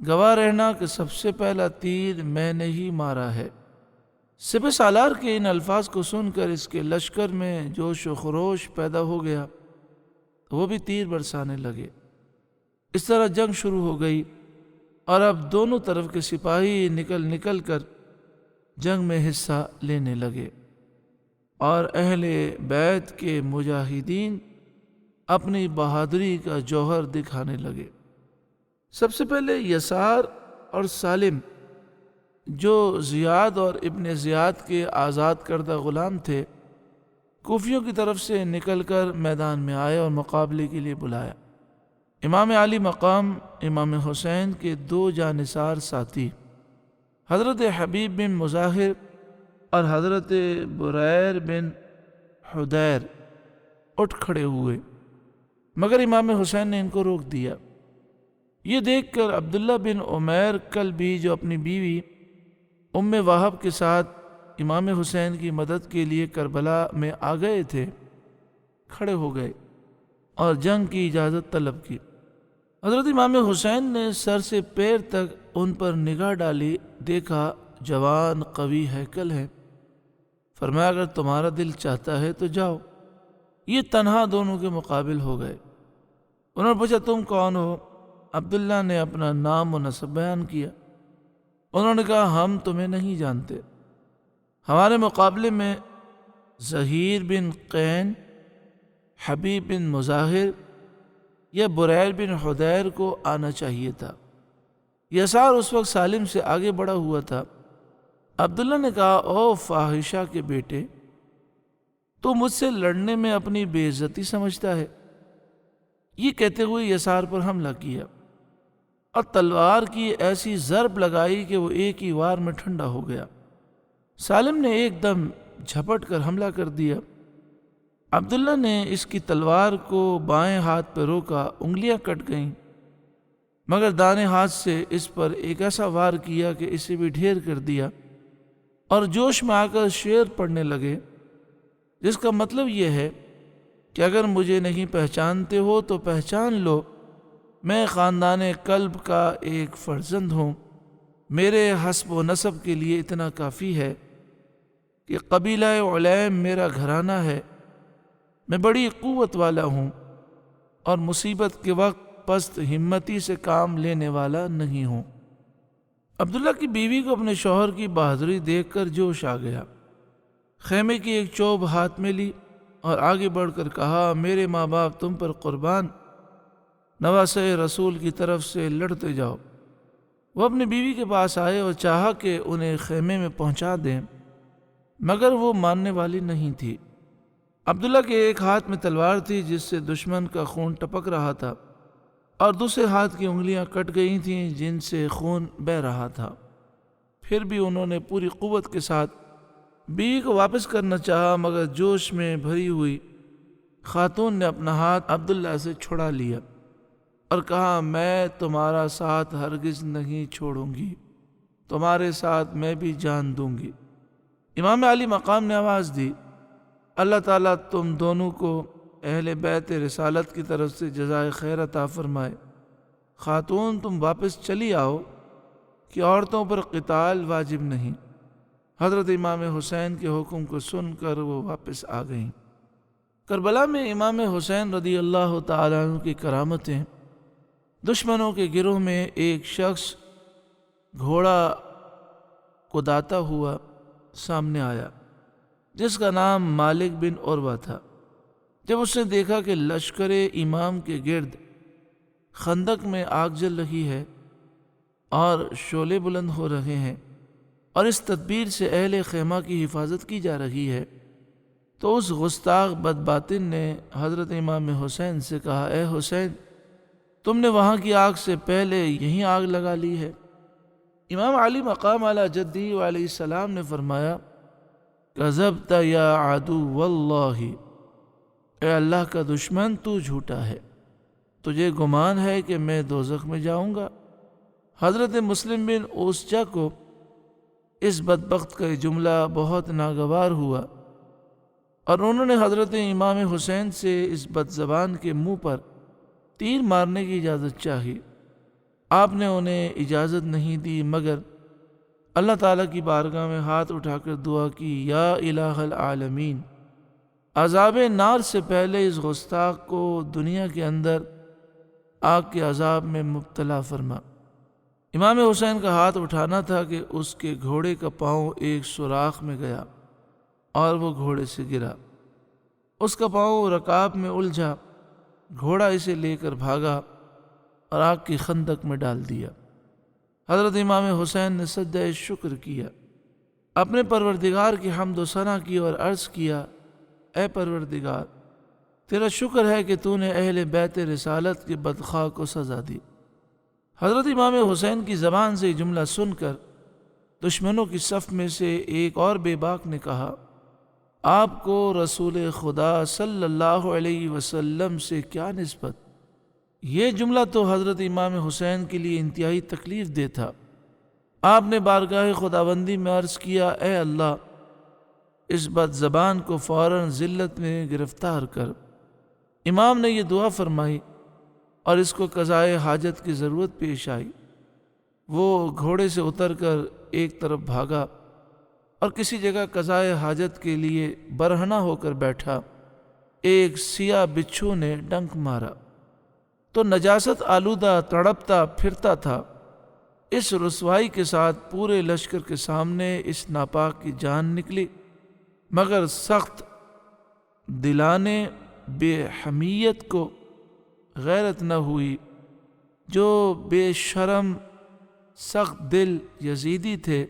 گواہ رہنا کہ سب سے پہلا تیر میں نے ہی مارا ہے۔ سپہ سالار کے ان الفاظ کو سن کر اس کے لشکر میں جوش و خروش پیدا ہو گیا، وہ بھی تیر برسانے لگے۔ اس طرح جنگ شروع ہو گئی اور اب دونوں طرف کے سپاہی نکل نکل کر جنگ میں حصہ لینے لگے اور اہل بیت کے مجاہدین اپنی بہادری کا جوہر دکھانے لگے۔ سب سے پہلے یسار اور سالم، جو زیاد اور ابن زیاد کے آزاد کردہ غلام تھے، کوفیوں کی طرف سے نکل کر میدان میں آئے اور مقابلے کے لیے بلایا۔ امام علی مقام امام حسین کے 2 جانثار ساتھی حضرت حبیب بن مظاہر اور حضرت بریر بن حدیر اٹھ کھڑے ہوئے، مگر امام حسین نے ان کو روک دیا۔ یہ دیکھ کر عبداللہ بن عمیر کلبی، جو اپنی بیوی ام وہب کے ساتھ امام حسین کی مدد کے لیے کربلا میں آ گئے تھے، کھڑے ہو گئے اور جنگ کی اجازت طلب کی۔ حضرت امام حسین نے سر سے پیر تک ان پر نگاہ ڈالی، دیکھا جوان قوی ہیکل ہے۔ فرمایا اگر تمہارا دل چاہتا ہے تو جاؤ۔ یہ تنہا دونوں کے مقابل ہو گئے۔ انہوں نے پوچھا تم کون ہو؟ عبداللہ نے اپنا نام و نسب بیان کیا۔ انہوں نے کہا ہم تمہیں نہیں جانتے، ہمارے مقابلے میں زہیر بن قین، حبیب بن مظاہر یا بریل بن حدیر کو آنا چاہیے تھا۔ یسار اس وقت سالم سے آگے بڑھا ہوا تھا۔ عبداللہ نے کہا او فاحشہ کے بیٹے، تو مجھ سے لڑنے میں اپنی بے عزتی سمجھتا ہے؟ یہ کہتے ہوئے یسار پر حملہ کیا اور تلوار کی ایسی ضرب لگائی کہ وہ ایک ہی وار میں ٹھنڈا ہو گیا۔ سالم نے ایک دم جھپٹ کر حملہ کر دیا۔ عبداللہ نے اس کی تلوار کو بائیں ہاتھ پہ روکا، انگلیاں کٹ گئیں، مگر دانے ہاتھ سے اس پر ایک ایسا وار کیا کہ اسے بھی ڈھیر کر دیا، اور جوش میں آ کر شعر پڑھنے لگے، جس کا مطلب یہ ہے کہ اگر مجھے نہیں پہچانتے ہو تو پہچان لو، میں خاندان کلب کا ایک فرزند ہوں، میرے حسب و نسب کے لیے اتنا کافی ہے کہ قبیلہ علیم میرا گھرانہ ہے، میں بڑی قوت والا ہوں اور مصیبت کے وقت پست ہمتی سے کام لینے والا نہیں ہوں۔ عبداللہ کی بیوی کو اپنے شوہر کی بہادری دیکھ کر جوش آ گیا، خیمے کی ایک چوب ہاتھ میں لی اور آگے بڑھ کر کہا میرے ماں باپ تم پر قربان، نواسے رسول کی طرف سے لڑتے جاؤ۔ وہ اپنی بیوی کے پاس آئے اور چاہا کہ انہیں خیمے میں پہنچا دیں، مگر وہ ماننے والی نہیں تھی۔ عبداللہ کے ایک ہاتھ میں تلوار تھی جس سے دشمن کا خون ٹپک رہا تھا، اور دوسرے ہاتھ کی انگلیاں کٹ گئی تھیں جن سے خون بہہ رہا تھا۔ پھر بھی انہوں نے پوری قوت کے ساتھ بیوی کو واپس کرنا چاہا، مگر جوش میں بھری ہوئی خاتون نے اپنا ہاتھ عبداللہ سے چھڑا لیا اور کہا میں تمہارا ساتھ ہرگز نہیں چھوڑوں گی، تمہارے ساتھ میں بھی جان دوں گی۔ امام علی مقام نے آواز دی اللہ تعالیٰ تم دونوں کو اہل بیت رسالت کی طرف سے جزائے خیر عطا فرمائے۔ خاتون تم واپس چلی آؤ کہ عورتوں پر قتال واجب نہیں۔ حضرت امام حسین کے حکم کو سن کر وہ واپس آ گئیں۔ کربلا میں امام حسین رضی اللہ تعالیٰ عنہ کی کرامتیں۔ دشمنوں کے گروہ میں ایک شخص گھوڑا کداتا ہوا سامنے آیا جس کا نام مالک بن عروہ تھا۔ جب اس نے دیکھا کہ لشکر امام کے گرد خندق میں آگ جل رہی ہے اور شعلے بلند ہو رہے ہیں اور اس تدبیر سے اہل خیمہ کی حفاظت کی جا رہی ہے، تو اس گستاخ بدباطن نے حضرت امام حسین سے کہا اے حسین، تم نے وہاں کی آگ سے پہلے یہیں آگ لگا لی ہے۔ امام علی مقام علی جدی علیہ السلام نے فرمایا کذبت یا عدو واللہ، اے اللہ کا دشمن تو جھوٹا ہے، تجھے گمان ہے کہ میں دوزخ میں جاؤں گا۔ حضرت مسلم بن اوسجہ کو اس بدبخت کا جملہ بہت ناگوار ہوا اور انہوں نے حضرت امام حسین سے اس بد زبان کے منہ پر تیر مارنے کی اجازت چاہی۔ آپ نے انہیں اجازت نہیں دی، مگر اللہ تعالیٰ کی بارگاہ میں ہاتھ اٹھا کر دعا کی یا الہ العالمین، عذاب نار سے پہلے اس گستاخ کو دنیا کے اندر آگ کے عذاب میں مبتلا فرما۔ امام حسین کا ہاتھ اٹھانا تھا کہ اس کے گھوڑے کا پاؤں ایک سوراخ میں گیا اور وہ گھوڑے سے گرا۔ اس کا پاؤں رکاب میں الجھا، گھوڑا اسے لے کر بھاگا اور آگ کی خندق میں ڈال دیا۔ حضرت امام حسین نے سجدہ شکر کیا، اپنے پروردگار کی حمد و ثنا کی اور عرض کیا اے پروردگار، تیرا شکر ہے کہ تو نے اہل بیت رسالت کے بدخواہ کو سزا دی۔ حضرت امام حسین کی زبان سے یہ جملہ سن کر دشمنوں کی صف میں سے ایک اور بے باک نے کہا آپ کو رسول خدا صلی اللہ علیہ وسلم سے کیا نسبت؟ یہ جملہ تو حضرت امام حسین کے لیے انتہائی تکلیف دہ تھا۔ آپ نے بارگاہ خداوندی میں عرض کیا اے اللہ، اس بد زبان کو فوراً ذلت میں گرفتار کر امام نے یہ دعا فرمائی اور اس کو قضائے حاجت کی ضرورت پیش آئی۔ وہ گھوڑے سے اتر کر ایک طرف بھاگا اور کسی جگہ قضائے حاجت کے لیے برہنہ ہو کر بیٹھا۔ ایک سیاہ بچھو نے ڈنک مارا تو نجاست آلودہ تڑپتا پھرتا تھا۔ اس رسوائی کے ساتھ پورے لشکر کے سامنے اس ناپاک کی جان نکلی، مگر سخت دلانے بے حمیت کو غیرت نہ ہوئی۔ جو بے شرم سخت دل یزیدی تھے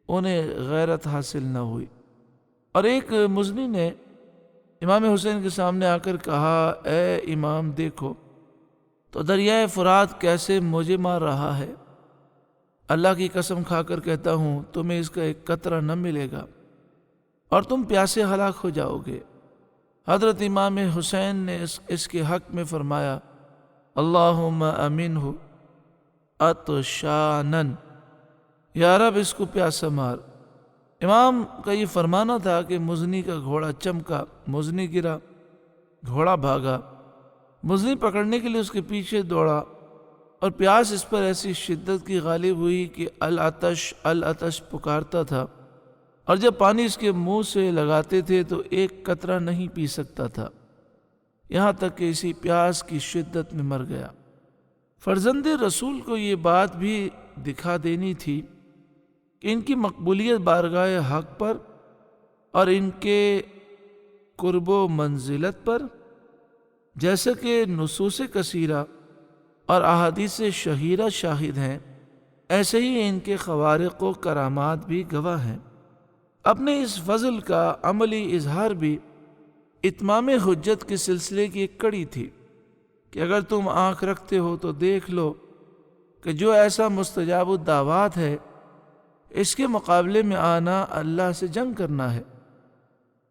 انہیں غیرت حاصل نہ ہوئی۔ اور ایک مزنی نے امام حسین کے سامنے آ کر کہا، اے امام دیکھو تو دریائے فرات کیسے مجھے مار رہا ہے۔ اللہ کی قسم کھا کر کہتا ہوں تمہیں اس کا ایک قطرہ نہ ملے گا اور تم پیاسے ہلاک ہو جاؤ گے۔ حضرت امام حسین نے اس کے حق میں فرمایا، اللہم امنہ عطشانن، یا رب اس کو پیاسا مار۔ امام کا یہ فرمانا تھا کہ مزنی کا گھوڑا چمکا، مزنی گرا، گھوڑا بھاگا، مزنی پکڑنے کے لیے اس کے پیچھے دوڑا اور پیاس اس پر ایسی شدت کی غالب ہوئی کہ العطش العطش پکارتا تھا، اور جب پانی اس کے منہ سے لگاتے تھے تو ایک قطرہ نہیں پی سکتا تھا، یہاں تک کہ اسی پیاس کی شدت میں مر گیا۔ فرزند رسول کو یہ بات بھی دکھا دینی تھی کہ ان کی مقبولیت بارگاہ حق پر اور ان کے قرب و منزلت پر، جیسا کہ نصوص کثیرہ اور احادیث شہیرہ شاہد ہیں، ایسے ہی ان کے خوارق و کرامات بھی گواہ ہیں۔ اپنے اس فضل کا عملی اظہار بھی اتمام حجت کے سلسلے کی ایک کڑی تھی کہ اگر تم آنکھ رکھتے ہو تو دیکھ لو کہ جو ایسا مستجاب الدعوات ہے، اس کے مقابلے میں آنا اللہ سے جنگ کرنا ہے۔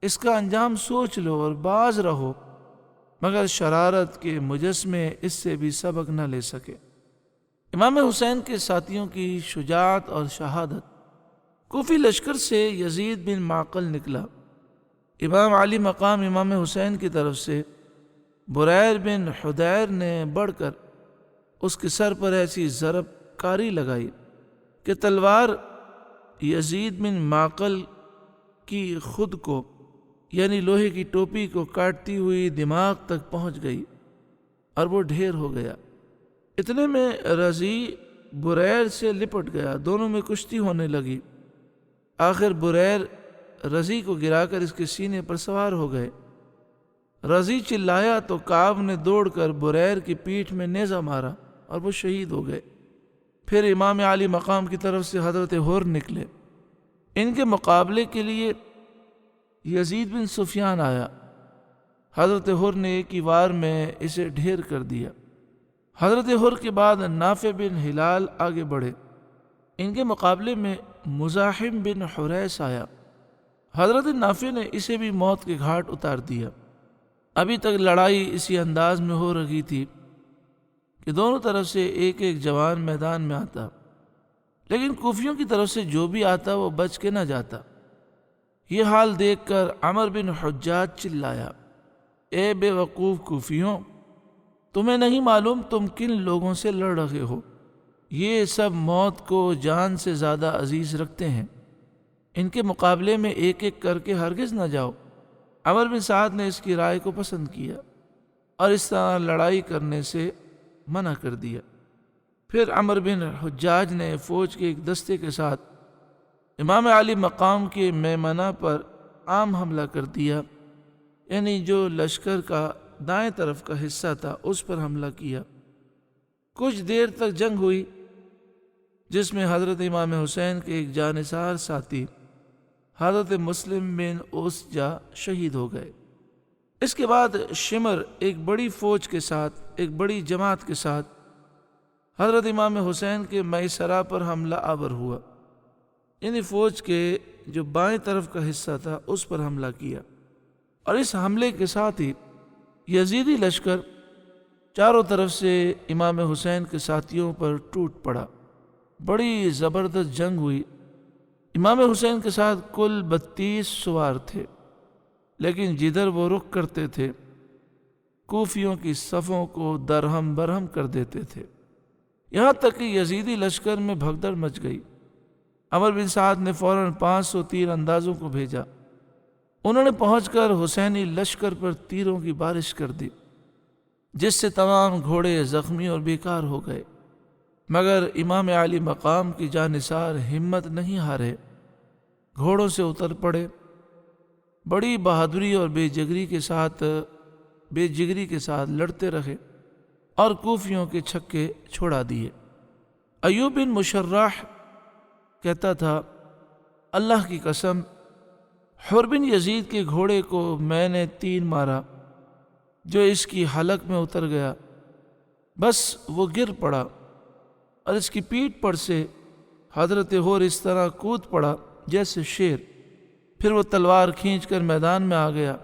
اس کا انجام سوچ لو اور باز رہو، مگر شرارت کے مجسمے اس سے بھی سبق نہ لے سکے۔ امام حسین کے ساتھیوں کی شجاعت اور شہادت۔ کوفی لشکر سے یزید بن معقل نکلا۔ امام علی مقام امام حسین کی طرف سے بریر بن حدیر نے بڑھ کر اس کے سر پر ایسی ضرب کاری لگائی کہ تلوار یزید بن معقل کی خود کو یعنی لوہے کی ٹوپی کو کاٹتی ہوئی دماغ تک پہنچ گئی اور وہ ڈھیر ہو گیا۔ اتنے میں رضی بریر سے لپٹ گیا، دونوں میں کشتی ہونے لگی۔ آخر بریر رضی کو گرا کر اس کے سینے پر سوار ہو گئے۔ رضی چلایا تو کعب نے دوڑ کر بریر کی پیٹھ میں نیزہ مارا اور وہ شہید ہو گئے۔ پھر امام علی مقام کی طرف سے حضرت حر نکلے۔ ان کے مقابلے کے لیے یزید بن سفیان آیا۔ حضرت حر نے ایک ہی وار میں اسے ڈھیر کر دیا۔ حضرت حر کے بعد نافع بن ہلال آگے بڑھے۔ ان کے مقابلے میں مزاحم بن حریث آیا۔ حضرت نافع نے اسے بھی موت کے گھاٹ اتار دیا۔ ابھی تک لڑائی اسی انداز میں ہو رہی تھی کہ دونوں طرف سے ایک ایک جوان میدان میں آتا، لیکن کوفیوں کی طرف سے جو بھی آتا وہ بچ کے نہ جاتا۔ یہ حال دیکھ کر عمر بن حجاج چلایا، اے بے وقوف کوفیوں، تمہیں نہیں معلوم تم کن لوگوں سے لڑ رہے ہو؟ یہ سب موت کو جان سے زیادہ عزیز رکھتے ہیں، ان کے مقابلے میں ایک ایک کر کے ہرگز نہ جاؤ۔ عمر بن سعد نے اس کی رائے کو پسند کیا اور اس طرح لڑائی کرنے سے منع کر دیا۔ پھر عمر بن حجاج نے فوج کے ایک دستے کے ساتھ امام علی مقام کے میمنہ پر عام حملہ کر دیا، یعنی جو لشکر کا دائیں طرف کا حصہ تھا اس پر حملہ کیا۔ کچھ دیر تک جنگ ہوئی جس میں حضرت امام حسین کے ایک جانثار ساتھی حضرت مسلم بن اوسجا شہید ہو گئے۔ اس کے بعد شمر ایک بڑی فوج کے ساتھ، ایک بڑی جماعت کے ساتھ حضرت امام حسین کے میسرہ پر حملہ آور ہوا، یعنی فوج کے جو بائیں طرف کا حصہ تھا اس پر حملہ کیا، اور اس حملے کے ساتھ ہی یزیدی لشکر چاروں طرف سے امام حسین کے ساتھیوں پر ٹوٹ پڑا۔ بڑی زبردست جنگ ہوئی۔ امام حسین کے ساتھ کل 32 سوار تھے، لیکن جدھر وہ رخ کرتے تھے کوفیوں کی صفوں کو درہم برہم کر دیتے تھے، یہاں تک کہ یزیدی لشکر میں بھگدڑ مچ گئی۔ عمر بن سعد نے فوراً 500 تیر اندازوں کو بھیجا۔ انہوں نے پہنچ کر حسینی لشکر پر تیروں کی بارش کر دی، جس سے تمام گھوڑے زخمی اور بیکار ہو گئے، مگر امام علی مقام کی جانثار ہمت نہیں ہارے، گھوڑوں سے اتر پڑے، بڑی بہادری اور بے جگری کے ساتھ لڑتے رہے اور کوفیوں کے چھکے چھوڑا دیے۔ ایوب بن مشرح کہتا تھا، اللہ کی قسم، حر بن یزید کے گھوڑے کو میں نے تیر مارا جو اس کی حلق میں اتر گیا، بس وہ گر پڑا اور اس کی پیٹھ پر سے حضرت حر اس طرح کود پڑا جیسے شیر۔ پھر وہ تلوار کھینچ کر میدان میں آ گیا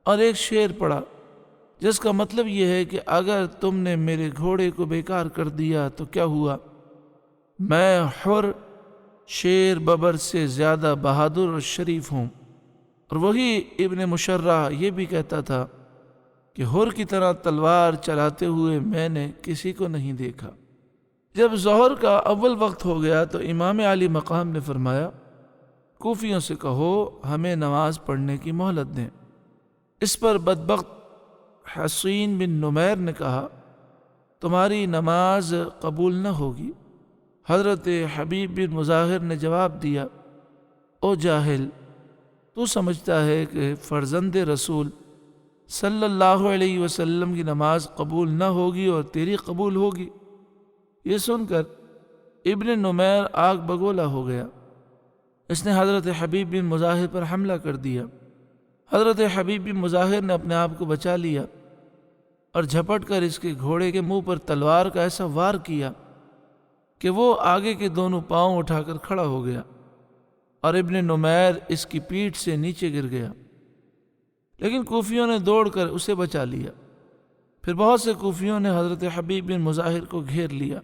اور ایک شعر پڑا جس کا مطلب یہ ہے کہ اگر تم نے میرے گھوڑے کو بیکار کر دیا تو کیا ہوا، میں حر شیر ببر سے زیادہ بہادر اور شریف ہوں۔ اور وہی ابن مشرح یہ بھی کہتا تھا کہ حر کی طرح تلوار چلاتے ہوئے میں نے کسی کو نہیں دیکھا۔ جب ظہر کا اول وقت ہو گیا تو امام علی مقام نے فرمایا، کوفیوں سے کہو ہمیں نماز پڑھنے کی مہلت دیں۔ اس پر بدبخت حسین بن نمیر نے کہا، تمہاری نماز قبول نہ ہوگی۔ حضرت حبیب بن مظاہر نے جواب دیا، او جاہل، تو سمجھتا ہے کہ فرزند رسول صلی اللہ علیہ وسلم کی نماز قبول نہ ہوگی اور تیری قبول ہوگی؟ یہ سن کر ابن نمیر آگ بگولا ہو گیا۔ اس نے حضرت حبیب بن مظاہر پر حملہ کر دیا۔ حضرت حبیب بن مظاہر نے اپنے آپ کو بچا لیا اور جھپٹ کر اس کے گھوڑے کے منہ پر تلوار کا ایسا وار کیا کہ وہ آگے کے دونوں پاؤں اٹھا کر کھڑا ہو گیا اور ابن نمیر اس کی پیٹھ سے نیچے گر گیا، لیکن کوفیوں نے دوڑ کر اسے بچا لیا۔ پھر بہت سے کوفیوں نے حضرت حبیب بن مظاہر کو گھیر لیا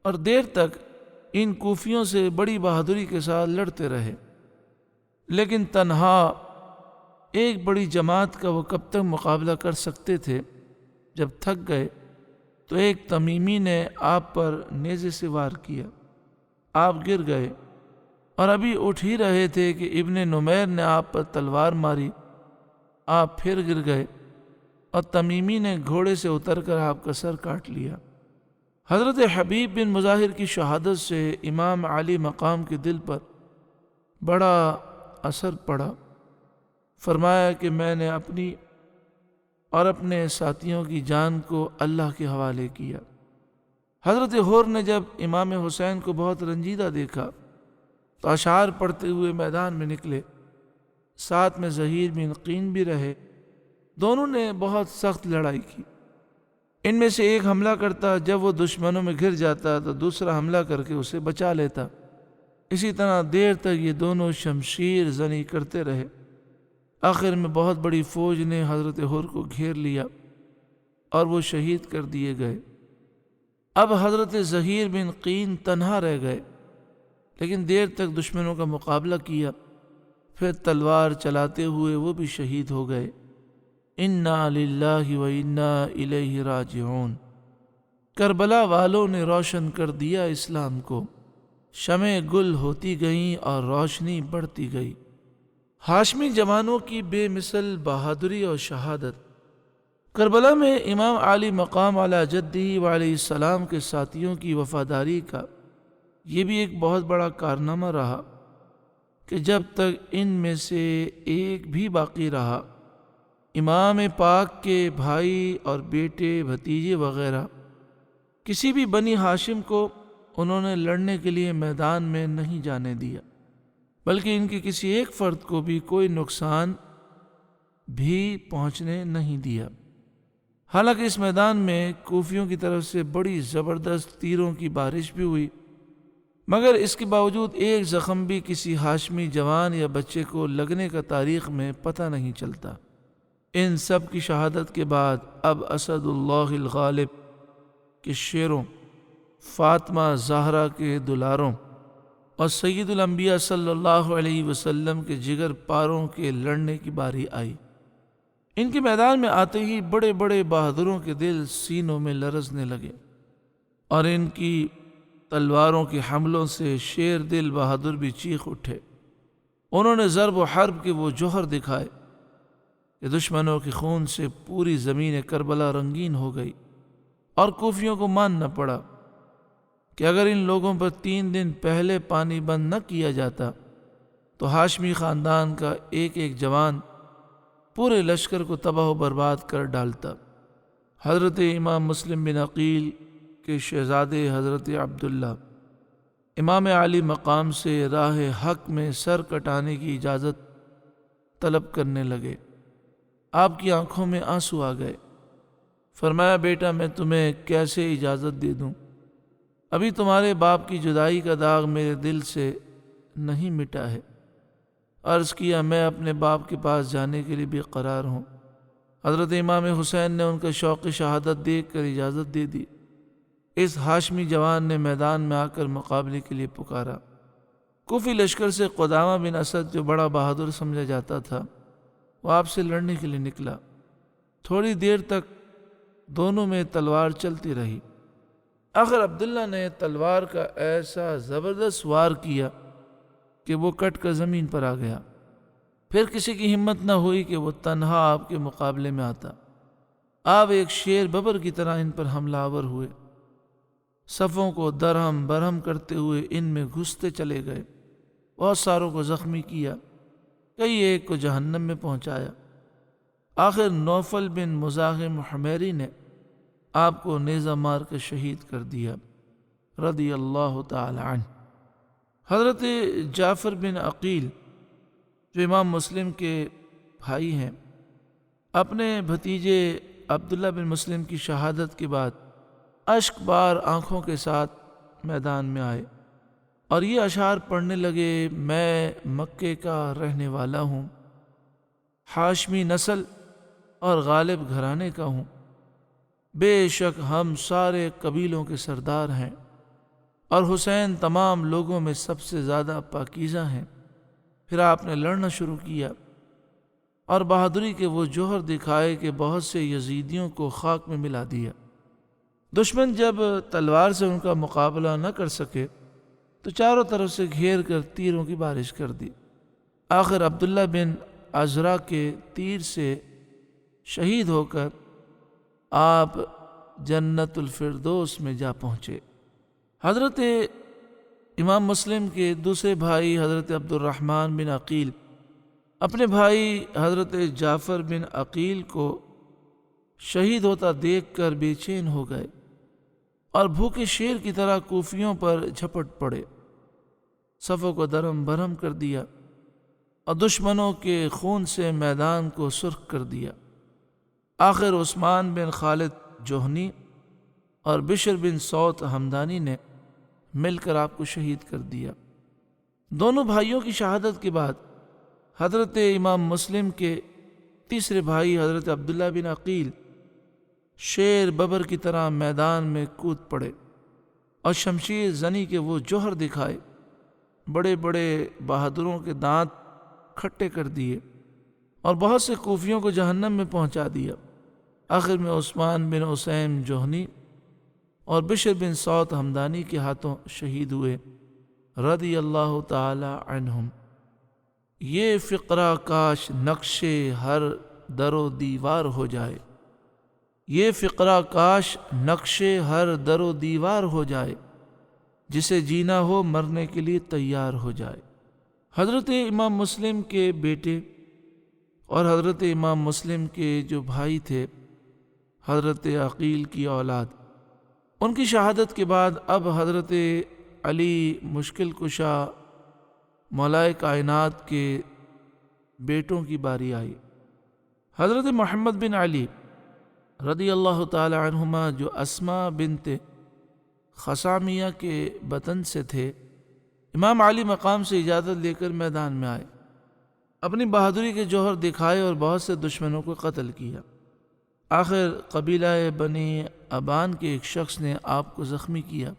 اور دیر تک ان کوفیوں سے بڑی بہادری کے ساتھ لڑتے رہے، لیکن تنہا ایک بڑی جماعت کا وہ کب تک مقابلہ کر سکتے تھے؟ جب تھک گئے تو ایک تمیمی نے آپ پر نیزے سے وار کیا، آپ گر گئے اور ابھی اٹھ ہی رہے تھے کہ ابن نمیر نے آپ پر تلوار ماری، آپ پھر گر گئے اور تمیمی نے گھوڑے سے اتر کر آپ کا سر کاٹ لیا۔ حضرت حبیب بن مظاہر کی شہادت سے امام علی مقام کے دل پر بڑا اثر پڑا۔ فرمایا کہ میں نے اپنی اور اپنے ساتھیوں کی جان کو اللہ کے حوالے کیا۔ حضرت حر نے جب امام حسین کو بہت رنجیدہ دیکھا تو اشعار پڑھتے ہوئے میدان میں نکلے، ساتھ میں زہیر بن قین بھی رہے۔ دونوں نے بہت سخت لڑائی کی۔ ان میں سے ایک حملہ کرتا، جب وہ دشمنوں میں گھر جاتا تو دوسرا حملہ کر کے اسے بچا لیتا۔ اسی طرح دیر تک یہ دونوں شمشیر زنی کرتے رہے۔ آخر میں بہت بڑی فوج نے حضرت حر کو گھیر لیا اور وہ شہید کر دیے گئے۔ اب حضرت زہیر بن قین تنہا رہ گئے، لیکن دیر تک دشمنوں کا مقابلہ کیا، پھر تلوار چلاتے ہوئے وہ بھی شہید ہو گئے۔ انا للہ و انا الیہ راجعون۔ کربلا والوں نے روشن کر دیا اسلام کو، شمع گل ہوتی گئیں اور روشنی بڑھتی گئی۔ ہاشمی جوانوں کی بے مثل بہادری اور شہادت۔ کربلا میں امام علی مقام علی جدہ علیہ السلام کے ساتھیوں کی وفاداری کا یہ بھی ایک بہت بڑا کارنامہ رہا کہ جب تک ان میں سے ایک بھی باقی رہا، امام پاک کے بھائی اور بیٹے، بھتیجے وغیرہ کسی بھی بنی ہاشم کو انہوں نے لڑنے کے لیے میدان میں نہیں جانے دیا، بلکہ ان کے کسی ایک فرد کو بھی کوئی نقصان بھی پہنچنے نہیں دیا۔ حالانکہ اس میدان میں کوفیوں کی طرف سے بڑی زبردست تیروں کی بارش بھی ہوئی، مگر اس کے باوجود ایک زخم بھی کسی ہاشمی جوان یا بچے کو لگنے کا تاریخ میں پتہ نہیں چلتا۔ ان سب کی شہادت کے بعد اب اسد اللہ الغالب کے شیروں، فاطمہ زہرا کے دلاروں اور سید الانبیاء صلی اللہ علیہ وسلم کے جگر پاروں کے لڑنے کی باری آئی۔ ان کے میدان میں آتے ہی بڑے بڑے بہادروں کے دل سینوں میں لرزنے لگے، اور ان کی تلواروں کے حملوں سے شیر دل بہادر بھی چیخ اٹھے۔ انہوں نے ضرب و حرب کے وہ جوہر دکھائے کہ دشمنوں کے خون سے پوری زمین کربلا رنگین ہو گئی، اور کوفیوں کو ماننا پڑا کہ اگر ان لوگوں پر 3 دن پہلے پانی بند نہ کیا جاتا تو ہاشمی خاندان کا ایک ایک جوان پورے لشکر کو تباہ و برباد کر ڈالتا۔ حضرت امام مسلم بن عقیل کے شہزادے حضرت عبداللہ امام عالی مقام سے راہ حق میں سر کٹانے کی اجازت طلب کرنے لگے۔ آپ کی آنکھوں میں آنسو آ گئے۔ فرمایا، بیٹا میں تمہیں کیسے اجازت دے دوں؟ ابھی تمہارے باپ کی جدائی کا داغ میرے دل سے نہیں مٹا ہے۔ عرض کیا، میں اپنے باپ کے پاس جانے کے لیے بے قرار ہوں۔ حضرت امام حسین نے ان کا شوق شہادت دیکھ کر اجازت دے دی۔ اس ہاشمی جوان نے میدان میں آ کر مقابلے کے لیے پکارا۔ کوفی لشکر سے قدامہ بن اسد، جو بڑا بہادر سمجھا جاتا تھا، وہ آپ سے لڑنے کے لیے نکلا۔ تھوڑی دیر تک دونوں میں تلوار چلتی رہی۔ آخر عبداللہ نے تلوار کا ایسا زبردست وار کیا کہ وہ کٹ کر زمین پر آ گیا۔ پھر کسی کی ہمت نہ ہوئی کہ وہ تنہا آپ کے مقابلے میں آتا۔ آپ ایک شیر ببر کی طرح ان پر حملہ آور ہوئے، صفوں کو درہم برہم کرتے ہوئے ان میں گھستے چلے گئے، بہت ساروں کو زخمی کیا، کئی ایک کو جہنم میں پہنچایا۔ آخر نوفل بن مزاحم حمیری نے آپ کو نیزہ مار کر شہید کر دیا، رضی اللہ تعالی عنہ۔ حضرت جعفر بن عقیل، جو امام مسلم کے بھائی ہیں، اپنے بھتیجے عبداللہ بن مسلم کی شہادت کے بعد اشک بار آنکھوں کے ساتھ میدان میں آئے اور یہ اشعار پڑھنے لگے: میں مکے کا رہنے والا ہوں، ہاشمی نسل اور غالب گھرانے کا ہوں، بے شک ہم سارے قبیلوں کے سردار ہیں، اور حسین تمام لوگوں میں سب سے زیادہ پاکیزہ ہیں۔ پھر آپ نے لڑنا شروع کیا اور بہادری کے وہ جوہر دکھائے کہ بہت سے یزیدیوں کو خاک میں ملا دیا۔ دشمن جب تلوار سے ان کا مقابلہ نہ کر سکے تو چاروں طرف سے گھیر کر تیروں کی بارش کر دی۔ آخر عبداللہ بن عزرا کے تیر سے شہید ہو کر آپ جنت الفردوس میں جا پہنچے۔ حضرت امام مسلم کے دوسرے بھائی حضرت عبد الرحمن بن عقیل اپنے بھائی حضرت جعفر بن عقیل کو شہید ہوتا دیکھ کر بے چین ہو گئے اور بھوکے شیر کی طرح کوفیوں پر جھپٹ پڑے، صفوں کو درہم برہم کر دیا اور دشمنوں کے خون سے میدان کو سرخ کر دیا۔ آخر عثمان بن خالد جوہنی اور بشر بن سوت ہمدانی نے مل کر آپ کو شہید کر دیا۔ دونوں بھائیوں کی شہادت کے بعد حضرت امام مسلم کے تیسرے بھائی حضرت عبداللہ بن عقیل شیر ببر کی طرح میدان میں کود پڑے اور شمشیر زنی کے وہ جوہر دکھائے، بڑے بڑے بہادروں کے دانت کھٹے کر دیے اور بہت سے کوفیوں کو جہنم میں پہنچا دیا۔ آخر میں عثمان بن حسین جوہنی اور بشر بن سوت ہمدانی کے ہاتھوں شہید ہوئے، رضی اللہ تعالی عنہم۔ یہ فقرہ کاش نقش ہر در و دیوار ہو جائے، یہ فقرہ کاش نقش ہر در و دیوار ہو جائے، جسے جینا ہو مرنے کے لیے تیار ہو جائے۔ حضرت امام مسلم کے بیٹے اور حضرت امام مسلم کے جو بھائی تھے حضرت عقیل کی اولاد، ان کی شہادت کے بعد اب حضرت علی مشکل کشا مولائے کائنات کے بیٹوں کی باری آئی۔ حضرت محمد بن علی رضی اللہ تعالی عنہما، جو اسما بنت خسامیہ کے بطن سے تھے، امام علی مقام سے اجازت لے کر میدان میں آئے، اپنی بہادری کے جوہر دکھائے اور بہت سے دشمنوں کو قتل کیا۔ آخر قبیلہ بنی ابان کے ایک شخص نے آپ کو زخمی کیا۔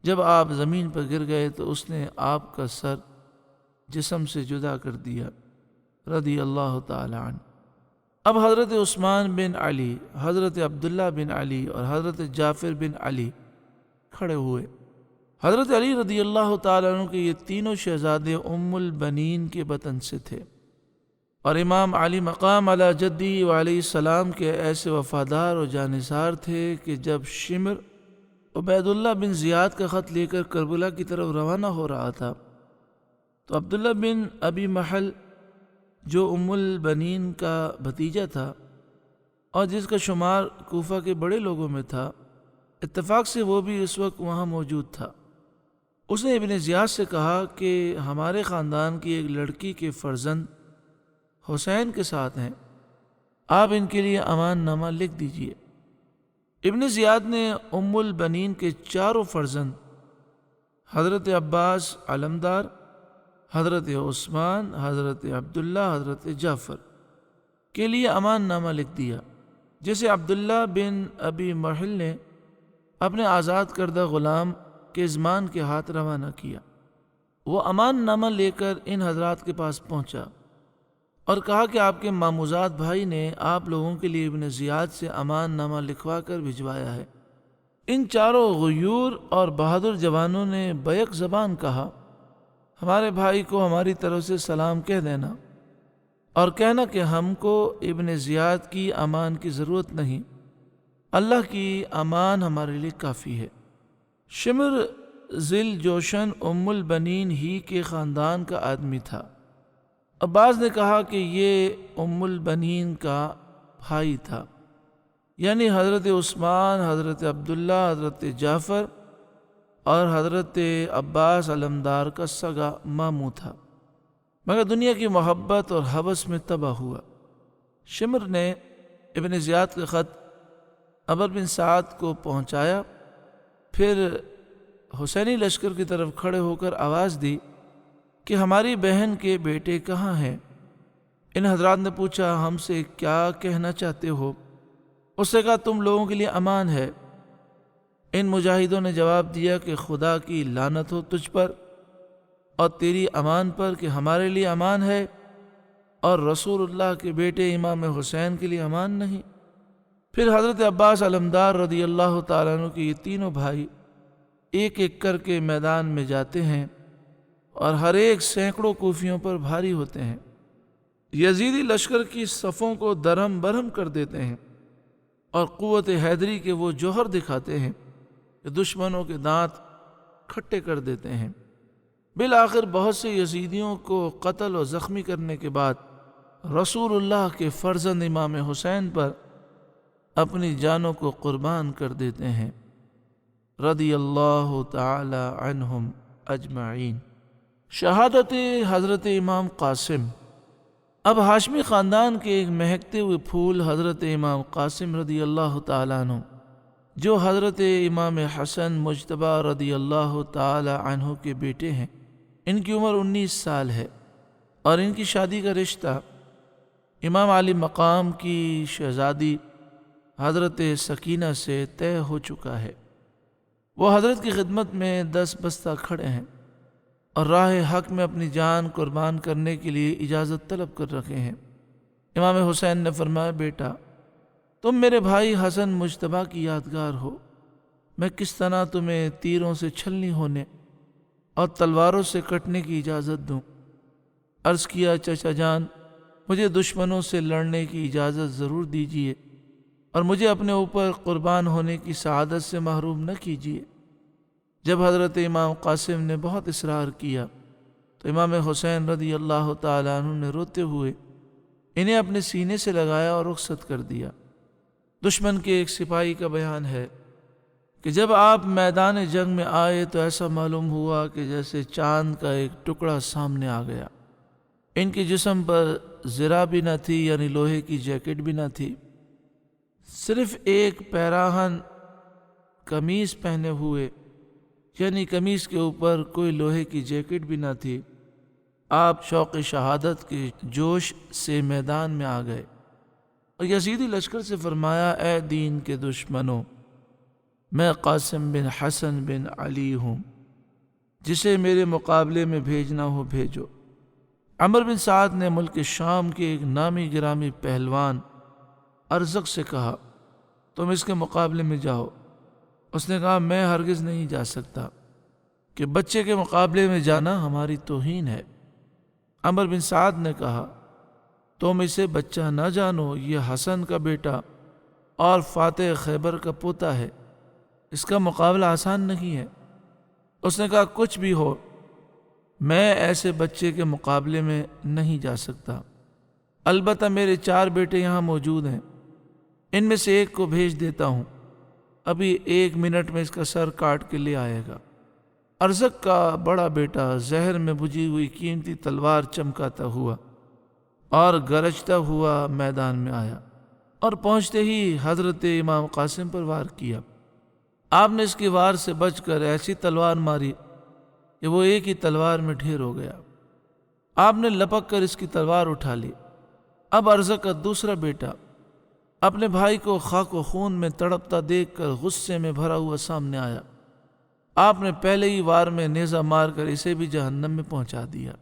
جب آپ زمین پر گر گئے تو اس نے آپ کا سر جسم سے جدا کر دیا، رضی اللہ تعالی عنہ۔ اب حضرت عثمان بن علی، حضرت عبداللہ بن علی اور حضرت جعفر بن علی کھڑے ہوئے۔ حضرت علی رضی اللہ تعالیٰ عنہ کے یہ تینوں شہزادے ام البنین کے بطن سے تھے، اور امام علی مقام علی جدی علیہ السلام کے ایسے وفادار اور جانثار تھے کہ جب شمر عبید اللہ بن زیاد کا خط لے کر کربلا کی طرف روانہ ہو رہا تھا تو عبداللہ بن ابی محل جو ام البنین کا بھتیجا تھا اور جس کا شمار کوفہ کے بڑے لوگوں میں تھا، اتفاق سے وہ بھی اس وقت وہاں موجود تھا۔ اس نے ابن زیاد سے کہا کہ ہمارے خاندان کی ایک لڑکی کے فرزند حسین کے ساتھ ہیں، آپ ان کے لیے امان نامہ لکھ دیجئے۔ ابن زیاد نے ام البنین کے چاروں فرزند حضرت عباس علمدار، حضرت عثمان، حضرت عبداللہ، حضرت جعفر کے لیے امان نامہ لکھ دیا، جسے عبداللہ بن ابی محل نے اپنے آزاد کردہ غلام کیزمان کے ہاتھ روانہ کیا۔ وہ امان نامہ لے کر ان حضرات کے پاس پہنچا اور کہا کہ آپ کے ماموزاد بھائی نے آپ لوگوں کے لیے ابن زیاد سے امان نامہ لکھوا کر بھجوایا ہے۔ ان چاروں غیور اور بہادر جوانوں نے بیک زبان کہا، ہمارے بھائی کو ہماری طرف سے سلام کہہ دینا اور کہنا کہ ہم کو ابن زیاد کی امان کی ضرورت نہیں، اللہ کی امان ہمارے لیے کافی ہے۔ شمر ذل جوشن ام البنین ہی کے خاندان کا آدمی تھا۔ عباس نے کہا کہ یہ ام البنین کا بھائی تھا، یعنی حضرت عثمان، حضرت عبداللہ، حضرت جعفر اور حضرت عباس علمدار کا سگا ماموں تھا، مگر دنیا کی محبت اور ہوس میں تباہ ہوا۔ شمر نے ابن زیاد کا خط عمر بن سعد کو پہنچایا، پھر حسینی لشکر کی طرف کھڑے ہو کر آواز دی کہ ہماری بہن کے بیٹے کہاں ہیں؟ ان حضرات نے پوچھا، ہم سے کیا کہنا چاہتے ہو؟ اس نے کہا، تم لوگوں کے لیے امان ہے۔ ان مجاہدوں نے جواب دیا کہ خدا کی لعنت ہو تجھ پر اور تیری امان پر کہ ہمارے لیے امان ہے اور رسول اللہ کے بیٹے امام حسین کے لیے امان نہیں۔ پھر حضرت عباس علمدار رضی اللہ تعالیٰ عنہ کے یہ تینوں بھائی ایک ایک کر کے میدان میں جاتے ہیں اور ہر ایک سینکڑوں کوفیوں پر بھاری ہوتے ہیں، یزیدی لشکر کی صفوں کو درہم برہم کر دیتے ہیں اور قوت حیدری کے وہ جوہر دکھاتے ہیں کہ دشمنوں کے دانت کھٹے کر دیتے ہیں۔ بالآخر بہت سے یزیدیوں کو قتل و زخمی کرنے کے بعد رسول اللہ کے فرزند امام حسین پر اپنی جانوں کو قربان کر دیتے ہیں، رضی اللہ تعالی عنہم اجمعین۔ شہادت حضرت امام قاسم۔ اب ہاشمی خاندان کے ایک مہکتے ہوئے پھول حضرت امام قاسم رضی اللہ تعالیٰ عنہ، جو حضرت امام حسن مجتبیٰ رضی اللہ تعالیٰ عنہ کے بیٹے ہیں، ان کی عمر 19 سال ہے اور ان کی شادی کا رشتہ امام علی مقام کی شہزادی حضرت سکینہ سے طے ہو چکا ہے۔ وہ حضرت کی خدمت میں 10 بستہ کھڑے ہیں اور راہ حق میں اپنی جان قربان کرنے کے لیے اجازت طلب کر رکھے ہیں۔ امام حسین نے فرمایا، بیٹا تم میرے بھائی حسن مجتبیٰ کی یادگار ہو، میں کس طرح تمہیں تیروں سے چھلنی ہونے اور تلواروں سے کٹنے کی اجازت دوں؟ عرض کیا، چچا جان مجھے دشمنوں سے لڑنے کی اجازت ضرور دیجیے اور مجھے اپنے اوپر قربان ہونے کی سعادت سے محروم نہ کیجیے۔ جب حضرت امام قاسم نے بہت اصرار کیا تو امام حسین رضی اللہ تعالیٰ عنہ نے روتے ہوئے انہیں اپنے سینے سے لگایا اور رخصت کر دیا۔ دشمن کے ایک سپاہی کا بیان ہے کہ جب آپ میدان جنگ میں آئے تو ایسا معلوم ہوا کہ جیسے چاند کا ایک ٹکڑا سامنے آ گیا۔ ان کے جسم پر زرہ بھی نہ تھی، یعنی لوہے کی جیکٹ بھی نہ تھی، صرف ایک پیراہن قمیص پہنے ہوئے، یعنی قمیص کے اوپر کوئی لوہے کی جیکٹ بھی نہ تھی۔ آپ شوق شہادت کے جوش سے میدان میں آ گئے اور یزیدی لشکر سے فرمایا، اے دین کے دشمنوں، میں قاسم بن حسن بن علی ہوں، جسے میرے مقابلے میں بھیجنا ہو بھیجو۔ عمر بن سعد نے ملک شام کے ایک نامی گرامی پہلوان ارزق سے کہا تم اس کے مقابلے میں جاؤ۔ اس نے کہا میں ہرگز نہیں جا سکتا کہ بچے کے مقابلے میں جانا ہماری توہین ہے۔ عمرو بن سعد نے کہا تم اسے بچہ نہ جانو، یہ حسن کا بیٹا اور فاتح خیبر کا پوتا ہے، اس کا مقابلہ آسان نہیں ہے۔ اس نے کہا کچھ بھی ہو، میں ایسے بچے کے مقابلے میں نہیں جا سکتا، البتہ میرے 4 بیٹے یہاں موجود ہیں، ان میں سے ایک کو بھیج دیتا ہوں، ابھی 1 منٹ میں اس کا سر کاٹ کے لے آئے گا۔ ارزق کا بڑا بیٹا زہر میں بجھی ہوئی قیمتی تلوار چمکاتا ہوا اور گرجتا ہوا میدان میں آیا اور پہنچتے ہی حضرت امام قاسم پر وار کیا۔ آپ نے اس کی وار سے بچ کر ایسی تلوار ماری کہ وہ ایک ہی تلوار میں ڈھیر ہو گیا۔ آپ نے لپک کر اس کی تلوار اٹھا لی۔ اب ارزق کا دوسرا بیٹا اپنے بھائی کو خاک و خون میں تڑپتا دیکھ کر غصے میں بھرا ہوا سامنے آیا۔ آپ نے پہلے ہی وار میں نیزہ مار کر اسے بھی جہنم میں پہنچا دیا۔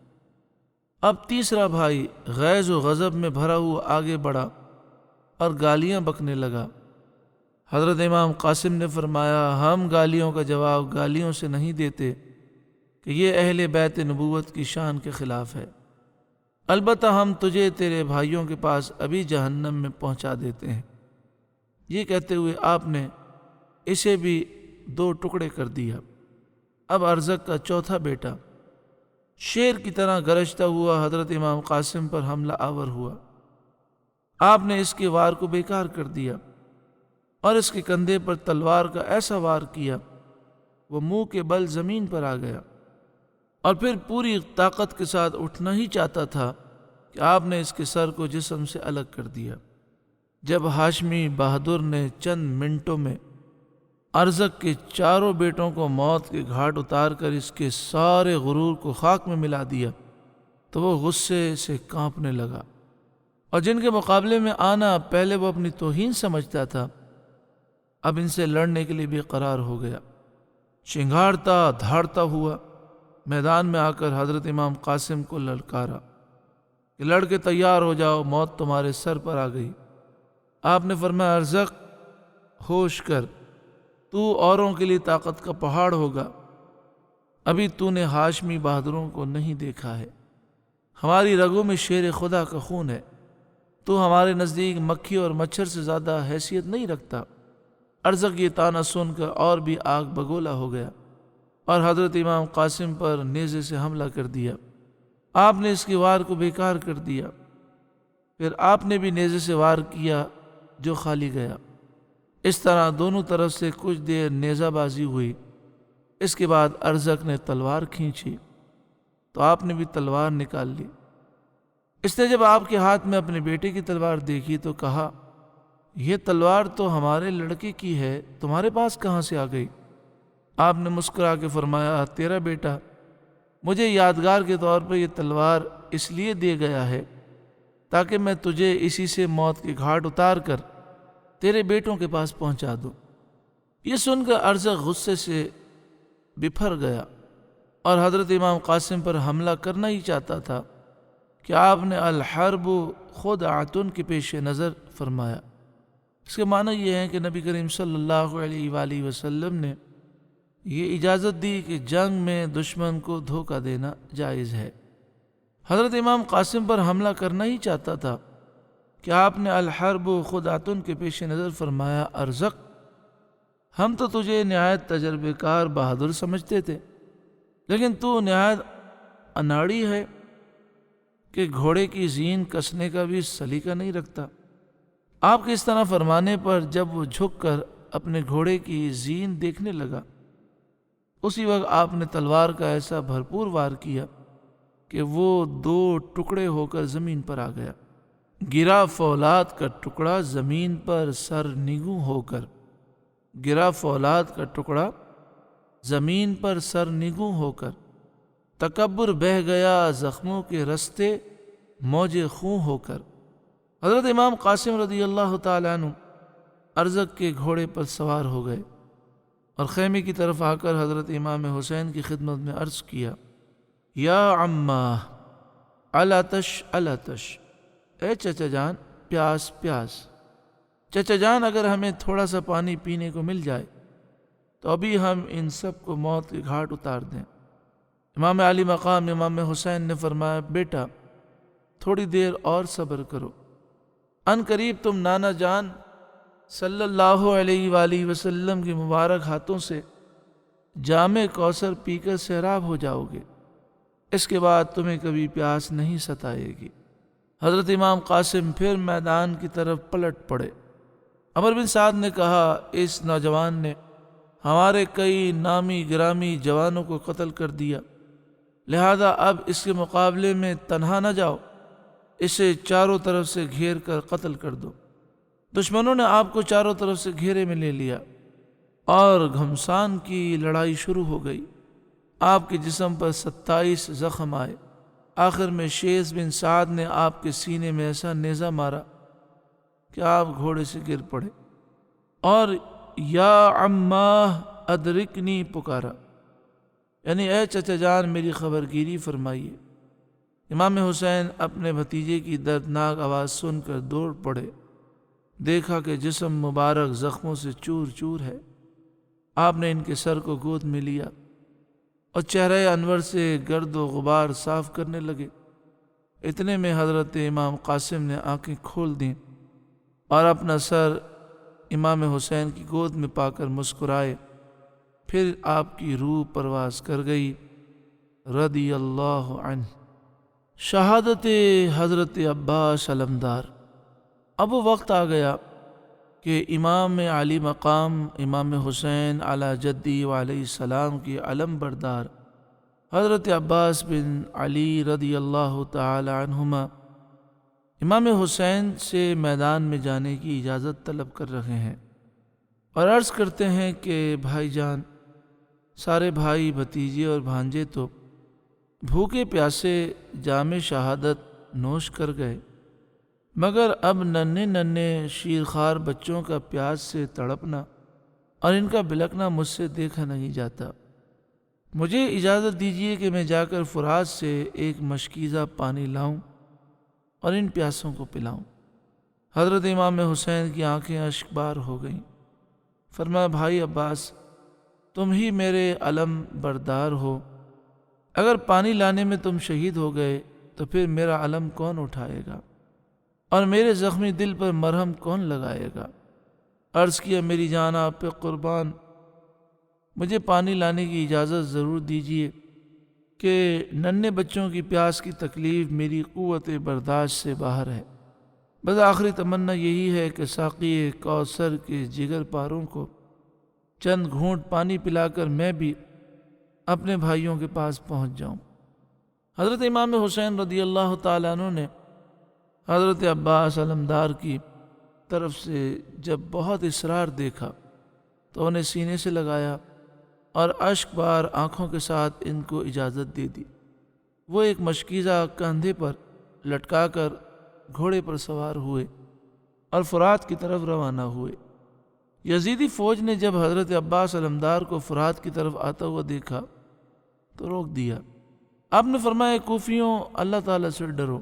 اب تیسرا بھائی غیظ و غضب میں بھرا ہوا آگے بڑھا اور گالیاں بکنے لگا۔ حضرت امام قاسم نے فرمایا ہم گالیوں کا جواب گالیوں سے نہیں دیتے کہ یہ اہل بیت نبوت کی شان کے خلاف ہے، البتہ ہم تجھے تیرے بھائیوں کے پاس ابھی جہنم میں پہنچا دیتے ہیں۔ یہ کہتے ہوئے آپ نے اسے بھی 2 ٹکڑے کر دیا۔ اب ارزق کا چوتھا بیٹا شیر کی طرح گرجتا ہوا حضرت امام قاسم پر حملہ آور ہوا۔ آپ نے اس کے وار کو بیکار کر دیا اور اس کے کندھے پر تلوار کا ایسا وار کیا وہ منہ کے بل زمین پر آ گیا، اور پھر پوری طاقت کے ساتھ اٹھنا ہی چاہتا تھا کہ آپ نے اس کے سر کو جسم سے الگ کر دیا۔ جب ہاشمی بہادر نے چند منٹوں میں ارزق کے 4 بیٹوں کو موت کے گھاٹ اتار کر اس کے سارے غرور کو خاک میں ملا دیا تو وہ غصے سے کانپنے لگا، اور جن کے مقابلے میں آنا پہلے وہ اپنی توہین سمجھتا تھا اب ان سے لڑنے کے لیے بھی قرار ہو گیا۔ چنگھاڑتا دھاڑتا ہوا میدان میں آ کر حضرت امام قاسم کو للکارا کہ لڑ کے تیار ہو جاؤ، موت تمہارے سر پر آ گئی۔ آپ نے فرمایا ارزق ہوش کر، تو اوروں کے لیے طاقت کا پہاڑ ہوگا، ابھی تو نے ہاشمی بہادروں کو نہیں دیکھا ہے، ہماری رگوں میں شیر خدا کا خون ہے، تو ہمارے نزدیک مکھی اور مچھر سے زیادہ حیثیت نہیں رکھتا۔ ارزق یہ طعنہ سن کر اور بھی آگ بگولا ہو گیا اور حضرت امام قاسم پر نیزے سے حملہ کر دیا۔ آپ نے اس کی وار کو بیکار کر دیا، پھر آپ نے بھی نیزے سے وار کیا جو خالی گیا۔ اس طرح دونوں طرف سے کچھ دیر نیزہ بازی ہوئی۔ اس کے بعد ارزق نے تلوار کھینچی تو آپ نے بھی تلوار نکال لی۔ اس نے جب آپ کے ہاتھ میں اپنے بیٹے کی تلوار دیکھی تو کہا یہ تلوار تو ہمارے لڑکے کی ہے، تمہارے پاس کہاں سے آ گئی؟ آپ نے مسکرا کے فرمایا تیرا بیٹا مجھے یادگار کے طور پر یہ تلوار اس لیے دے گیا ہے تاکہ میں تجھے اسی سے موت کے گھاٹ اتار کر تیرے بیٹوں کے پاس پہنچا دوں۔ یہ سن کر ارزق غصے سے بپھر گیا اور حضرت امام قاسم پر حملہ کرنا ہی چاہتا تھا کہ آپ نے الحرب خدعۃ کے پیش نظر فرمایا۔ اس کے معنی یہ ہے کہ نبی کریم صلی اللہ علیہ وآلہ وسلم نے یہ اجازت دی کہ جنگ میں دشمن کو دھوکہ دینا جائز ہے۔ حضرت امام قاسم پر حملہ کرنا ہی چاہتا تھا کہ آپ نے الحرب خدعۃ کے پیش نظر فرمایا ارزق ہم تو تجھے نہایت تجربے کار بہادر سمجھتے تھے، لیکن تو نہایت اناڑی ہے کہ گھوڑے کی زین کسنے کا بھی سلیقہ نہیں رکھتا۔ آپ کے اس طرح فرمانے پر جب وہ جھک کر اپنے گھوڑے کی زین دیکھنے لگا اسی وقت آپ نے تلوار کا ایسا بھرپور وار کیا کہ وہ 2 ٹکڑے ہو کر زمین پر آ گیا۔ گرا فولاد کا ٹکڑا زمین پر سر نگوں ہو کر، گرا فولاد کا ٹکڑا زمین پر سر نگوں ہو کر، تکبر بہہ گیا زخموں کے رستے موج خوں ہو کر۔ حضرت امام قاسم رضی اللہ تعالیٰ عنہ ارزق کے گھوڑے پر سوار ہو گئے اور خیمے کی طرف آ کر حضرت امام حسین کی خدمت میں عرض کیا یا عمّا العطش العطش، اے چچا جان پیاس پیاس۔ چچا جان اگر ہمیں تھوڑا سا پانی پینے کو مل جائے تو ابھی ہم ان سب کو موت کے گھاٹ اتار دیں۔ امام علی مقام امام حسین نے فرمایا بیٹا تھوڑی دیر اور صبر کرو، ان قریب تم نانا جان صلی اللہ علیہ وآلہ وسلم کی مبارک ہاتھوں سے جام کوثر پی کر سیراب ہو جاؤ گے، اس کے بعد تمہیں کبھی پیاس نہیں ستائے گی۔ حضرت امام قاسم پھر میدان کی طرف پلٹ پڑے۔ عمر بن سعد نے کہا اس نوجوان نے ہمارے کئی نامی گرامی جوانوں کو قتل کر دیا، لہذا اب اس کے مقابلے میں تنہا نہ جاؤ، اسے چاروں طرف سے گھیر کر قتل کر دو۔ دشمنوں نے آپ کو چاروں طرف سے گھیرے میں لے لیا اور گھمسان کی لڑائی شروع ہو گئی۔ آپ کے جسم پر 27 زخم آئے۔ آخر میں شیس بن سعد نے آپ کے سینے میں ایسا نیزہ مارا کہ آپ گھوڑے سے گر پڑے اور یا عماہ ادرکنی پکارا، یعنی اے چچا جان میری خبرگیری فرمائیے۔ امام حسین اپنے بھتیجے کی دردناک آواز سن کر دوڑ پڑے، دیکھا کہ جسم مبارک زخموں سے چور چور ہے۔ آپ نے ان کے سر کو گود میں لیا اور چہرہ انور سے گرد و غبار صاف کرنے لگے۔ اتنے میں حضرت امام قاسم نے آنکھیں کھول دیں اور اپنا سر امام حسین کی گود میں پا کر مسکرائے، پھر آپ کی روح پرواز کر گئی رضی اللہ عنہ۔ شہادت حضرت عباس علمدار۔ اب وہ وقت آ گیا کہ امام علی مقام امام حسین علی جدی علیہ السلام کی علم بردار حضرت عباس بن علی رضی اللہ تعالی عنہما امام حسین سے میدان میں جانے کی اجازت طلب کر رہے ہیں اور عرض کرتے ہیں کہ بھائی جان، سارے بھائی بھتیجے اور بھانجے تو بھوکے پیاسے جام شہادت نوش کر گئے، مگر اب ننھے ننھے شیرخوار بچوں کا پیاس سے تڑپنا اور ان کا بلکنا مجھ سے دیکھا نہیں جاتا۔ مجھے اجازت دیجیے کہ میں جا کر فرات سے ایک مشکیزہ پانی لاؤں اور ان پیاسوں کو پلاؤں۔ حضرت امام حسین کی آنکھیں اشک بار ہو گئیں۔ فرمایا بھائی عباس، تم ہی میرے علم بردار ہو، اگر پانی لانے میں تم شہید ہو گئے تو پھر میرا علم کون اٹھائے گا اور میرے زخمی دل پر مرہم کون لگائے گا؟ عرض کیا میری جان آپ پہ قربان، مجھے پانی لانے کی اجازت ضرور دیجیے کہ ننھے بچوں کی پیاس کی تکلیف میری قوت برداشت سے باہر ہے۔ بس آخری تمنا یہی ہے کہ ساقی کوثر کے جگر پاروں کو چند گھونٹ پانی پلا کر میں بھی اپنے بھائیوں کے پاس پہنچ جاؤں۔ حضرت امام حسین رضی اللہ تعالیٰ عنہ نے حضرت عباس علمدار کی طرف سے جب بہت اصرار دیکھا تو انہیں سینے سے لگایا اور اشک بار آنکھوں کے ساتھ ان کو اجازت دے دی۔ وہ ایک مشکیزہ کندھے پر لٹکا کر گھوڑے پر سوار ہوئے اور فرات کی طرف روانہ ہوئے۔ یزیدی فوج نے جب حضرت عباس علمدار کو فرات کی طرف آتا ہوا دیکھا تو روک دیا۔ آپ نے فرمایا کوفیوں، اللہ تعالیٰ سے ڈرو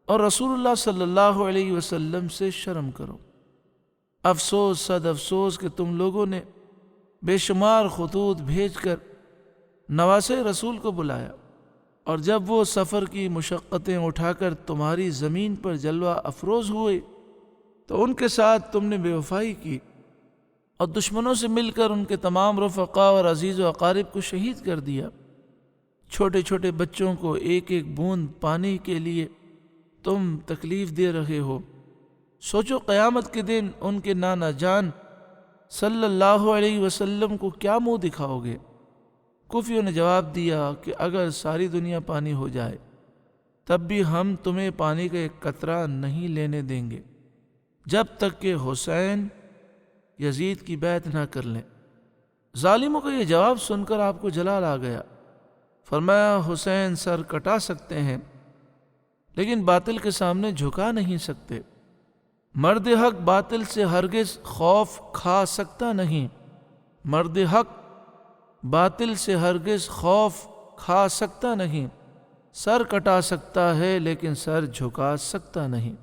اور رسول اللہ صلی اللہ علیہ وسلم سے شرم کرو۔ افسوس صد افسوس کہ تم لوگوں نے بے شمار خطوط بھیج کر نواسے رسول کو بلایا، اور جب وہ سفر کی مشقتیں اٹھا کر تمہاری زمین پر جلوہ افروز ہوئے تو ان کے ساتھ تم نے بے وفائی کی اور دشمنوں سے مل کر ان کے تمام رفقا اور عزیز و اقارب کو شہید کر دیا۔ چھوٹے چھوٹے بچوں کو ایک ایک بوند پانی کے لیے تم تکلیف دے رہے ہو۔ سوچو قیامت کے دن ان کے نانا جان صلی اللہ علیہ وسلم کو کیا منہ دکھاؤ گے؟ کوفیوں نے جواب دیا کہ اگر ساری دنیا پانی ہو جائے تب بھی ہم تمہیں پانی کا ایک قطرہ نہیں لینے دیں گے جب تک کہ حسین یزید کی بیعت نہ کر لیں۔ ظالموں کا یہ جواب سن کر آپ کو جلال آ گیا۔ فرمایا حسین سر کٹا سکتے ہیں لیکن باطل کے سامنے جھکا نہیں سکتے۔ مرد حق باطل سے ہرگز خوف کھا سکتا نہیں، مرد حق باطل سے ہرگز خوف کھا سکتا نہیں، سر کٹا سکتا ہے لیکن سر جھکا سکتا نہیں۔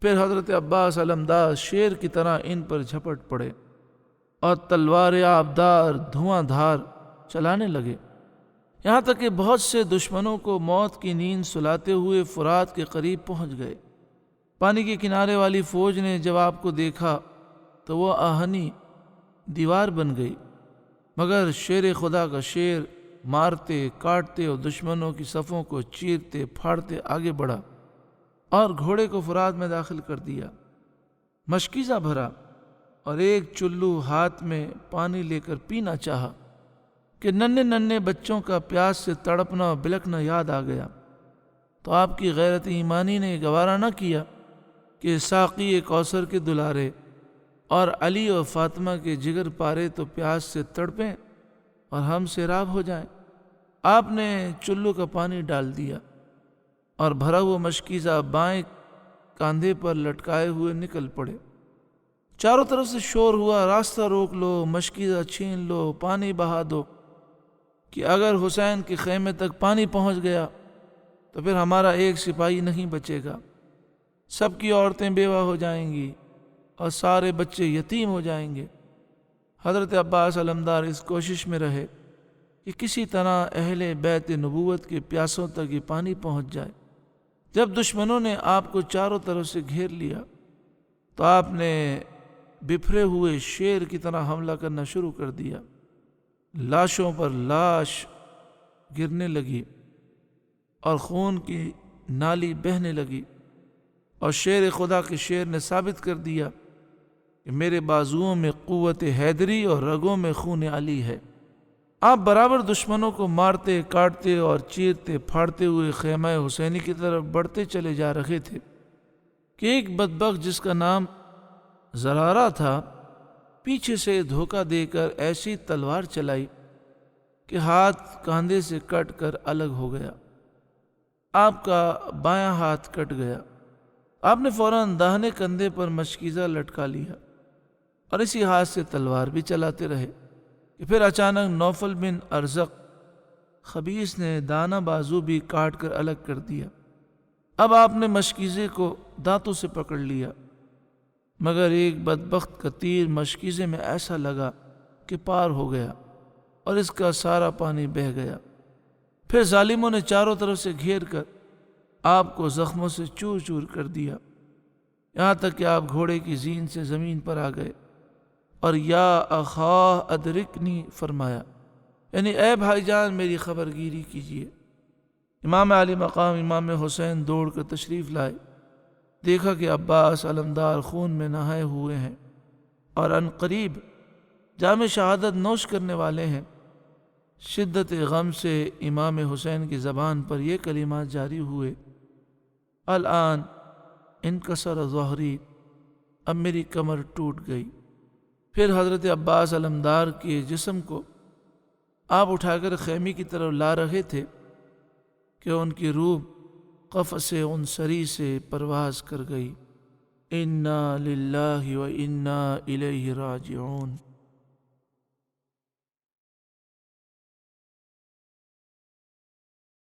پھر حضرت عباس علمدار شیر کی طرح ان پر جھپٹ پڑے اور تلوار آبدار دھواں دھار چلانے لگے، یہاں تک کہ بہت سے دشمنوں کو موت کی نیند سلاتے ہوئے فرات کے قریب پہنچ گئے۔ پانی کے کنارے والی فوج نے جب آپ کو دیکھا تو وہ آہنی دیوار بن گئی، مگر شیر خدا کا شیر مارتے کاٹتے اور دشمنوں کی صفوں کو چیرتے پھاڑتے آگے بڑھا اور گھوڑے کو فرات میں داخل کر دیا، مشکیزہ بھرا اور ایک چلو ہاتھ میں پانی لے کر پینا چاہا کہ ننھے ننھے بچوں کا پیاس سے تڑپنا اور بلکنا یاد آ گیا۔ تو آپ کی غیرت ایمانی نے گوارا نہ کیا کہ ساقی کوثر کے دلارے اور علی اور فاطمہ کے جگر پارے تو پیاس سے تڑپیں اور ہم سیراب ہو جائیں۔ آپ نے چلو کا پانی ڈال دیا اور بھرا ہوا مشکیزہ بائیں کاندھے پر لٹکائے ہوئے نکل پڑے۔ چاروں طرف سے شور ہوا، راستہ روک لو، مشکیزہ چھین لو، پانی بہا دو، کہ اگر حسین کے خیمے تک پانی پہنچ گیا تو پھر ہمارا ایک سپاہی نہیں بچے گا، سب کی عورتیں بیوہ ہو جائیں گی اور سارے بچے یتیم ہو جائیں گے۔ حضرت عباس علمدار اس کوشش میں رہے کہ کسی طرح اہل بیت نبوت کے پیاسوں تک یہ پانی پہنچ جائے۔ جب دشمنوں نے آپ کو چاروں طرف سے گھیر لیا تو آپ نے بپھرے ہوئے شیر کی طرح حملہ کرنا شروع کر دیا۔ لاشوں پر لاش گرنے لگی اور خون کی نالی بہنے لگی، اور شیر خدا کے شیر نے ثابت کر دیا کہ میرے بازوؤں میں قوت حیدری اور رگوں میں خون علی ہے۔ آپ برابر دشمنوں کو مارتے کاٹتے اور چیرتے پھاڑتے ہوئے خیمہ حسینی کی طرف بڑھتے چلے جا رہے تھے کہ ایک بدبخت جس کا نام زرارہ تھا پیچھے سے دھوکہ دے کر ایسی تلوار چلائی کہ ہاتھ کاندھے سے کٹ کر الگ ہو گیا۔ آپ کا بایاں ہاتھ کٹ گیا۔ آپ نے فوراً داہنے کندھے پر مشکیزہ لٹکا لیا اور اسی ہاتھ سے تلوار بھی چلاتے رہے کہ پھر اچانک نوفل بن ارزق خبیث نے دانہ بازو بھی کاٹ کر الگ کر دیا۔ اب آپ نے مشکیزے کو دانتوں سے پکڑ لیا، مگر ایک بدبخت کا تیر مشکیزے میں ایسا لگا کہ پار ہو گیا اور اس کا سارا پانی بہہ گیا۔ پھر ظالموں نے چاروں طرف سے گھیر کر آپ کو زخموں سے چور چور کر دیا، یہاں تک کہ آپ گھوڑے کی زین سے زمین پر آ گئے اور یا اخا ادرکنی فرمایا، یعنی اے بھائی جان میری خبر گیری کیجیے۔ امام علی مقام امام حسین دوڑ کر تشریف لائے، دیکھا کہ عباس علمدار خون میں نہائے ہوئے ہیں اور ان قریب جام شہادت نوش کرنے والے ہیں۔ شدت غم سے امام حسین کی زبان پر یہ کلمات جاری ہوئے، الآن انکسر ظہری، اب میری کمر ٹوٹ گئی۔ پھر حضرت عباس علمدار کے جسم کو آپ اٹھا کر خیمے کی طرف لا رہے تھے کہ ان کی روح قفس عنصری سے پرواز کر گئی۔ انا للہ و انا الیہ راجعون۔